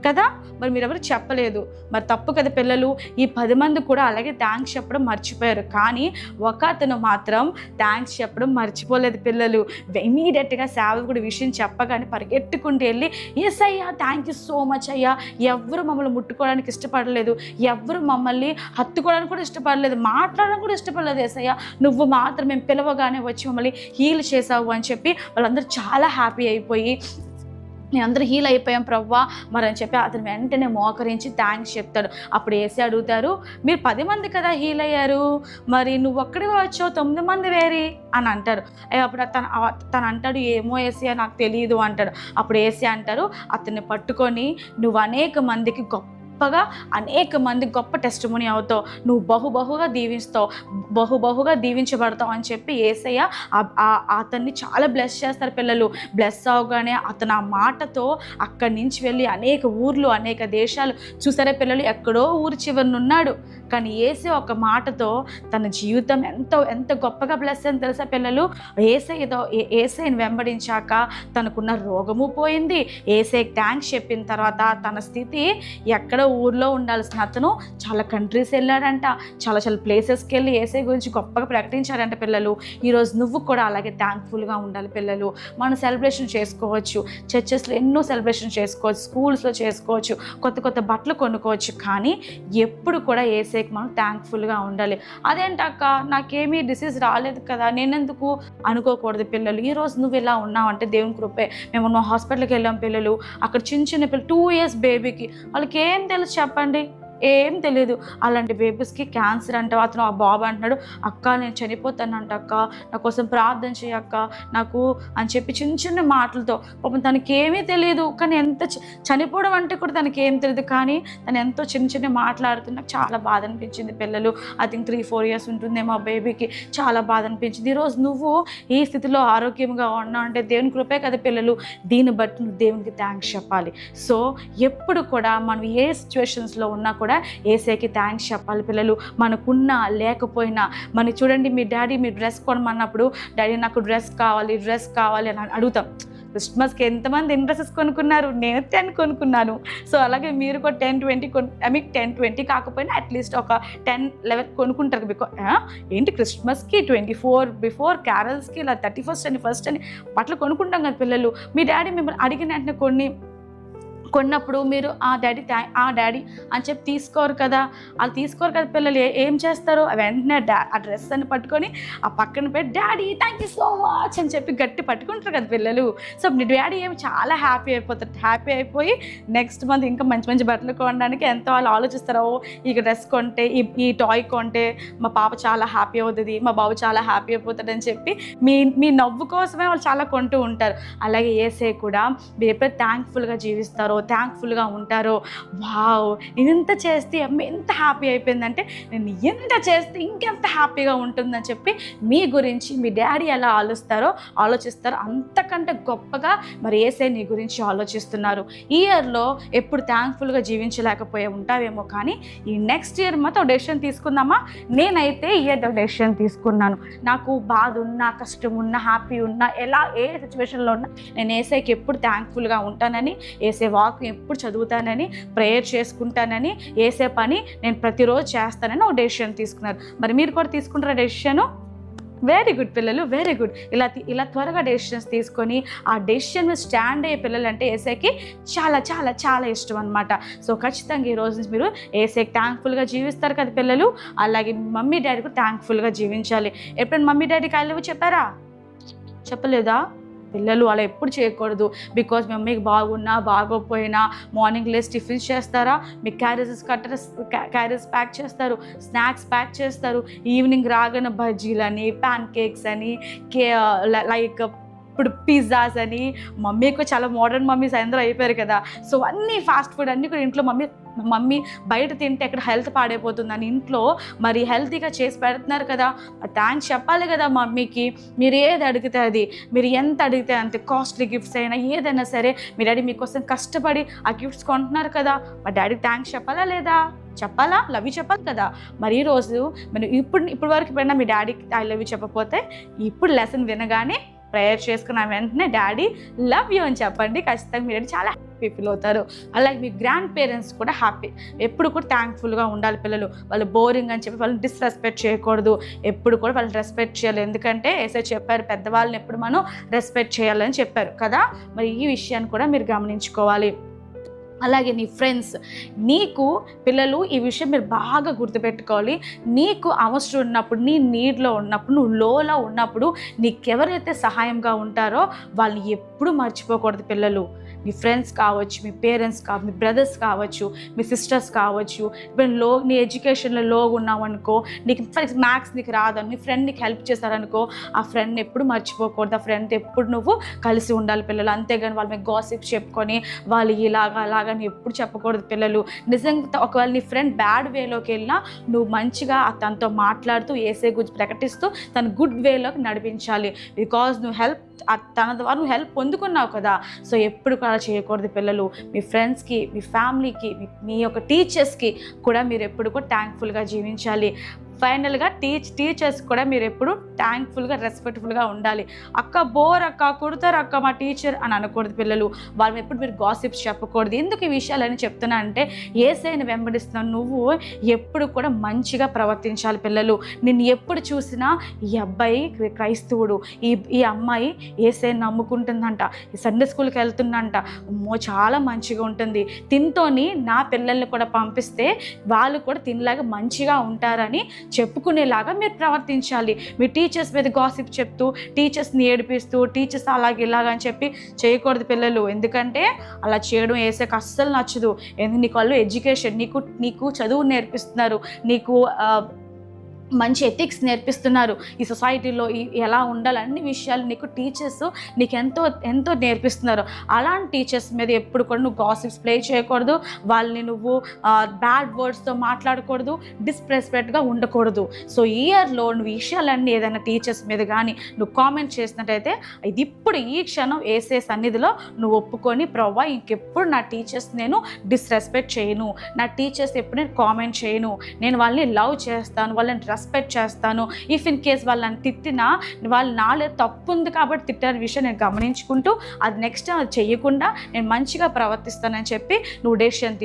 E: కదా? మరి మీరు ఎవరు చెప్పలేదు, మరి తప్పు కదా పిల్లలు. ఈ 10 మంది కూడా అలాగే థ్యాంక్స్ చెప్పడం మర్చిపోయారు, కానీ ఒక అతను మాత్రం థ్యాంక్స్ చెప్పడం మర్చిపోలేదు పిల్లలు. ఇమీడియట్గా సేవకుడి విషయం చెప్పగానే పరిగెట్టుకుంటూ వెళ్ళి, ఎస్ అయ్యా థ్యాంక్ యూ సో మచ్ అయ్యా, ఎవరు మమ్మల్ని ముట్టుకోవడానికి ఇష్టపడలేదు, ఎవరు మమ్మల్ని హత్తుకోవడానికి కూడా ఇష్టపడలేదు, మాట్లాడడానికి కూడా ఇష్టపడలేదు ఎస్ అయ్యా, నువ్వు మాత్రం మేము పిలవగానే వచ్చి మమ్మల్ని హీల్ చేసావు అని చెప్పి వాళ్ళందరూ చాలా హ్యాపీ అయిపోయి, నేను అందరూ హీల్ అయిపోయాం ప్రవ్వా మరి అని చెప్పి అతను వెంటనే మోకరించి థ్యాంక్స్ చెప్తాడు. అప్పుడు ఏసీ అడుగుతారు, మీరు 10 మంది కదా హీల్ అయ్యారు, మరి నువ్వు ఒక్కడిగా వచ్చావు, 9 మంది వేరే అని అంటారు. అప్పుడు తను అంటాడు, ఏమో ఏసీ నాకు తెలియదు అంటాడు. అప్పుడు ఏసీ అంటారు, అతన్ని పట్టుకొని, నువ్వు అనేక మందికి అనేక మంది గొప్ప టెస్టిమోనీ అవుతావు, నువ్వు బహుగా దీవించబడతావు అని చెప్పి యేసయ్య అతన్ని చాలా బ్లెస్ చేస్తారు పిల్లలు. బ్లెస్ అవగానే అతను ఆ మాటతో అక్కడి నుంచి వెళ్ళి అనేక ఊర్లు, అనేక దేశాలు చూసారే పిల్లలు, ఎక్కడో ఊరి చివరిన ఉన్నాడు, కానీ యేసే ఒక మాటతో తన జీవితం ఎంత గొప్పగా బ్లెస్ అని తెలుసా పిల్లలు. యేసయ్యని వెంబడించాక తనకున్న రోగము పోయింది. యేసయ్యకి థ్యాంక్స్ చెప్పిన తర్వాత తన స్థితి ఎక్కడ ఊర్లో ఉండాల్సిన అతను చాలా కంట్రీస్ వెళ్ళాడంట, చాలా చాలా ప్లేసెస్కి వెళ్ళి ఏసై గురించి గొప్పగా ప్రకటించాడంట పిల్లలు. ఈరోజు నువ్వు కూడా అలాగే థ్యాంక్ఫుల్గా ఉండాలి పిల్లలు. మనం సెలబ్రేషన్ చేసుకోవచ్చు, చర్చెస్లో ఎన్నో సెలబ్రేషన్ చేసుకోవచ్చు, స్కూల్స్లో చేసుకోవచ్చు, కొత్త కొత్త బట్టలు కొనుక్కోవచ్చు, కానీ ఎప్పుడు కూడా ఏసైకి మనం థ్యాంక్ఫుల్గా ఉండాలి. అదేంటక్క నాకేమీ డిసీజ్ రాలేదు కదా నేనెందుకు అనుకోకూడదు పిల్లలు. ఈరోజు నువ్వు ఇలా ఉన్నావంటే దేవుని కృపే. మేము మా హాస్పిటల్కి వెళ్ళాం పిల్లలు, అక్కడ చిన్న చిన్న పిల్లలు 2 years బేబీకి, వాళ్ళకి ఏం తెలుసు చెప్పండి, ఏం తెలియదు. అలాంటి బేబీస్కి క్యాన్సర్ అంటే అతను ఆ బాబు అంటున్నాడు, అక్క నేను చనిపోతానంట అక్క, నా కోసం ప్రార్థన చేయక్క నాకు అని చెప్పి చిన్న చిన్న మాటలతో, పాపం తనకి ఏమీ తెలియదు, కానీ ఎంత చనిపోవడం అంటే కూడా తనకి ఏం తెలియదు, కానీ తను ఎంతో చిన్న చిన్న మాట్లాడుతూ నాకు చాలా బాధ అనిపించింది పిల్లలు. ఐ థింక్ 3-4 years ఉంటుందేమో ఆ బేబీకి, చాలా బాధ అనిపించింది. ఈరోజు నువ్వు ఈ స్థితిలో ఆరోగ్యంగా ఉన్నావు అంటే దేవుని కృపే కదా పిల్లలు. దీన్ని బట్టి నువ్వు దేవునికి థ్యాంక్స్ చెప్పాలి. సో ఎప్పుడు కూడా మనం ఏ సిచ్యువేషన్స్లో ఉన్నా కూడా ఏసైకి థ్యాంక్స్ చెప్పాలి పిల్లలు. మనకున్నా లేకపోయినా, మనకి చూడండి మీ డాడీ మీరు డ్రెస్ కొనమన్నప్పుడు, డాడీ నాకు డ్రెస్ కావాలి అని అడుగుతాం. క్రిస్మస్కి ఎంతమంది డ్రెస్సెస్ కొనుక్కున్నారు, నేను 10 కొనుక్కున్నాను. సో అలాగే మీరు కూడా 10-20 మీకు 10-20 కాకపోయినా అట్లీస్ట్ ఒక 10-11 కొనుక్కుంటారు. ఏంటి క్రిస్మస్కి 24 బిఫోర్ క్యారల్స్కి ఇలా 31st అని 1st అని బట్టలు కొనుక్కుంటాం కదా పిల్లలు. మీ డాడీ మిమ్మల్ని అడిగిన వెంటనే కొన్నప్పుడు మీరు ఆ డాడీ అని చెప్పి తీసుకోరు కదా పిల్లలు. ఏం చేస్తారు, వెంటనే ఆ డ్రెస్ అని పట్టుకొని ఆ పక్కన పెట్టి daddy thank you so much అని చెప్పి గట్టి పట్టుకుంటారు కదా పిల్లలు. సో మీ డాడీ ఏమి చాలా హ్యాపీ అయిపోయి నెక్స్ట్ మంత్ ఇంకా మంచి మంచి బట్టలు కొనడానికి ఎంతో వాళ్ళు ఆలోచిస్తారు. ఈ డ్రెస్ కొంటే ఈ టాయ్ కొంటే మా పాప చాలా హ్యాపీ అవుతుంది, మా బాబు చాలా హ్యాపీ అయిపోతాడు అని చెప్పి మీ నవ్వు కోసమే వాళ్ళు చాలా కొంటూ ఉంటారు. అలాగే ఏసే కూడా మీరు ఎప్పుడైతే థ్యాంక్ఫుల్గా జీవిస్తారో, థ్యాంక్ఫుల్గా ఉంటారో, వావ్ నేను ఎంత చేస్తే అమ్మ ఎంత హ్యాపీ అయిపోయిందంటే నేను ఎంత చేస్తే ఇంకెంత హ్యాపీగా ఉంటుందని చెప్పి మీ గురించి మీ డాడీ ఎలా ఆలోచిస్తారో అంతకంటే గొప్పగా మరి ఏసే నీ గురించి ఆలోచిస్తున్నారు. ఈ ఇయర్లో ఎప్పుడు థ్యాంక్ఫుల్గా జీవించలేకపోయే ఉంటావేమో, కానీ ఈ నెక్స్ట్ ఇయర్ మాత్రం డెసిషన్ తీసుకుందామా. నేనైతే ఈ ఇయర్ డెసిషన్ తీసుకున్నాను. నాకు బాధ ఉన్నా, కష్టం ఉన్నా, హ్యాపీ ఉన్నా, ఏ సిచ్యువేషన్లో ఉన్నా నేను ఏసైకి ఎప్పుడు థ్యాంక్ఫుల్గా ఉంటానని, ఏసే వాక్ ఎప్పుడు చదువుతానని, ప్రేయర్ చేసుకుంటానని, ఏసే పని నేను ప్రతిరోజు చేస్తానని ఒక డెసిషన్ తీసుకున్నారు. మరి మీరు కూడా తీసుకుంటారా డెసిషను? వెరీ గుడ్ పిల్లలు, వెరీ గుడ్. ఇలా త్వరగా డెసిషన్స్ తీసుకొని ఆ డెసిషన్ మీద స్టాండ్ అయ్యే పిల్లలు అంటే ఏసైకి చాలా చాలా చాలా ఇష్టం అనమాట. సో ఖచ్చితంగా ఈ రోజు నుంచి మీరు ఏసైకి థ్యాంక్ఫుల్గా జీవిస్తారు కదా పిల్లలు. అలాగే మమ్మీ డాడీ కూడా థ్యాంక్ఫుల్గా జీవించాలి. ఎప్పుడైనా మమ్మీ డాడీకి ఐ లవ్ యూ చెప్పారా? చెప్పలేదా? పిల్లలు అలా ఎప్పుడు చేయకూడదు. బికాజ్ మీ మమ్మీకి బాగున్నా బాగోపోయినా మార్నింగ్ లేసి టిఫిన్స్ చేస్తారా, మీ క్యారేజెస్ ప్యాక్ చేస్తారు, స్నాక్స్ ప్యాక్ చేస్తారు, ఈవినింగ్ రాగానే బజ్జీలని, ప్యాన్ కేక్స్ అని, లైక్ ఇప్పుడు పిజ్జాస్ అని, మమ్మీకి చాలా మోడర్న్ మమ్మీస్ అందరూ అయిపోయారు కదా. సో అన్నీ ఫాస్ట్ ఫుడ్ అన్నీ కూడా ఇంట్లో మమ్మీ బయట తింటే ఎక్కడ హెల్త్ పాడైపోతుందని ఇంట్లో మరి హెల్తీగా చేసి పెడుతున్నారు కదా. థ్యాంక్స్ చెప్పాలి కదా మమ్మీకి. మీరు ఏది అడిగితే అది, మీరు ఎంత అడిగితే అంతే, కాస్ట్లీ గిఫ్ట్స్ అయినా ఏదైనా సరే మీ డాడీ మీకోసం కష్టపడి ఆ గిఫ్ట్స్ కొంటున్నారు కదా. మా డాడీకి థ్యాంక్స్ చెప్పాలా లేదా? చెప్పాలా? లవ్ యూ చెప్పాలి కదా. మరి ఈరోజు మనం ఇప్పుడు వరకు ఎప్పుడైనా మీ డాడీకి ఐ లవ్ యూ చెప్పకపోతే ఇప్పుడు లెసన్ వినగానే ప్రేయర్ చేసుకున్న వెంటనే డాడీ లవ్ యూ అని చెప్పండి. ఖచ్చితంగా మీరు చాలా హ్యాపీ ఫీల్ అవుతారు. అలాగే మీ గ్రాండ్ పేరెంట్స్ కూడా హ్యాపీ, ఎప్పుడు కూడా థ్యాంక్ఫుల్గా ఉండాలి పిల్లలు. వాళ్ళు బోరింగ్ అని చెప్పి వాళ్ళని డిస్రెస్పెక్ట్ చేయకూడదు, ఎప్పుడు కూడా వాళ్ళని రెస్పెక్ట్ చేయాలి. ఎందుకంటే ఏసే చెప్పారు పెద్దవాళ్ళని ఎప్పుడు మనం రెస్పెక్ట్ చేయాలని చెప్పారు కదా. మరి ఈ విషయాన్ని కూడా మీరు గమనించుకోవాలి. అలాగే నీ ఫ్రెండ్స్, నీకు పిల్లలు ఈ విషయం మీరు బాగా గుర్తుపెట్టుకోవాలి. నీకు అవసరం ఉన్నప్పుడు, నీ నీడ్లో ఉన్నప్పుడు, నువ్వు లోలో ఉన్నప్పుడు నీకెవరైతే సహాయంగా ఉంటారో వాళ్ళని ఎప్పుడూ మర్చిపోకూడదు పిల్లలు. మీ ఫ్రెండ్స్ కావచ్చు, మీ పేరెంట్స్ కావచ్చు, మీ బ్రదర్స్ కావచ్చు, మీ సిస్టర్స్ కావచ్చు. ఇప్పుడు నీ ఎడ్యుకేషన్లో లోగా ఉన్నావు అనుకో, నీకు మ్యాథ్స్ నీకు రాదని మీ ఫ్రెండ్ నీకు హెల్ప్ చేశారనుకో, ఆ ఫ్రెండ్ని ఎప్పుడు మర్చిపోకూడదు. ఆ ఫ్రెండ్తో ఎప్పుడు నువ్వు కలిసి ఉండాలి పిల్లలు. అంతేగాని వాళ్ళ మీద గాసిప్ చెప్పుకొని వాళ్ళు ఇలాగా అలాగని ఎప్పుడు చెప్పకూడదు పిల్లలు. నిజంగా ఒకవేళ నీ ఫ్రెండ్ బ్యాడ్ వేలోకి వెళ్ళినా నువ్వు మంచిగా తనతో మాట్లాడుతూ ఏసే గురించి ప్రకటిస్తూ తన గుడ్ వేలోకి నడిపించాలి. బికాజ్ నువ్వు తన ద్వారా నువ్వు హెల్ప్ పొందుకున్నావు కదా. సో ఎప్పుడు కూడా చేయకూడదు పిల్లలు. మీ ఫ్రెండ్స్కి, మీ ఫ్యామిలీకి, మీ యొక్క టీచర్స్కి కూడా మీరు ఎప్పుడు కూడా థ్యాంక్ఫుల్గా జీవించాలి. ఫైనల్గా టీచర్స్ కూడా మీరు ఎప్పుడు థ్యాంక్ఫుల్గా రెస్పెక్ట్ఫుల్గా ఉండాలి. అక్క బోర్ అక్క, కుడతారు అక్క మా టీచర్ అని అనకూడదు పిల్లలు. వాళ్ళని ఎప్పుడు మీరు గాసిప్స్ చెప్పకూడదు. ఎందుకు ఈ విషయాలని చెప్తున్నా అంటే యేసయ్యని వెంబడిస్తున్నావు, నువ్వు ఎప్పుడు కూడా మంచిగా ప్రవర్తించాలి పిల్లలు. నిన్ను ఎప్పుడు చూసినా ఈ అబ్బాయి క్రైస్తవుడు, ఈ అమ్మాయి యేసయ్యని నమ్ముకుంటుందంట, ఈ సండే స్కూల్కి వెళ్తుందంట, చాలా మంచిగా ఉంటుంది, తింతోని నా పిల్లల్ని కూడా పంపిస్తే వాళ్ళు కూడా తినలాగా మంచిగా ఉంటారని చెప్పుకునేలాగా మీరు ప్రవర్తించాలి. మీ టీచర్స్ మీద గాసిప్ చెప్తూ, టీచర్స్ని ఏడిపిస్తూ, టీచర్స్ అలాగే ఇలాగని చెప్పి చేయకూడదు పిల్లలు. ఎందుకంటే అలా చేయడం యేసయ్యకి అస్సలు నచ్చదు. నీకు వాళ్ళు ఎడ్యుకేషన్, నీకు చదువు నేర్పిస్తున్నారు, నీకు మంచి ఎథిక్స్ నేర్పిస్తున్నారు, ఈ సొసైటీలో ఎలా ఉండాలి అన్ని విషయాలు నీకు టీచర్స్ నీకు ఎంతో నేర్పిస్తున్నారు. అలాంటి టీచర్స్ మీద ఎప్పుడు కూడా నువ్వు గాసిప్స్ ప్లే చేయకూడదు, వాళ్ళని నువ్వు బ్యాడ్ వర్డ్స్తో మాట్లాడకూడదు, డిస్రెస్పెక్ట్గా ఉండకూడదు. సో ఈ ఇయర్లో నువ్వు విషయాలన్నీ ఏదైనా టీచర్స్ మీద కానీ నువ్వు కామెంట్ చేసినట్టయితే ఇది ఇప్పుడు ఈ క్షణం యేసయ్య సన్నిధిలో నువ్వు ఒప్పుకొని, ప్రభువా ఇంకెప్పుడు నా టీచర్స్ నేను డిస్రెస్పెక్ట్ చేయను, నా టీచర్స్ ఎప్పుడు నేను కామెంట్ చేయను, నేను వాళ్ళని లవ్ చేస్తాను, వాళ్ళని రెస్పెక్ట్ చేస్తాను. ఇఫ్ ఇన్ కేస్ వాళ్ళని తిట్టినా వాళ్ళు నాలో తప్పు ఉంది కాబట్టి తిట్టిన విషయం నేను గమనించుకుంటూ అది నెక్స్ట్ టైం అది చెయ్యకుండా నేను మంచిగా ప్రవర్తిస్తానని చెప్పి నువ్వు డెసిషన్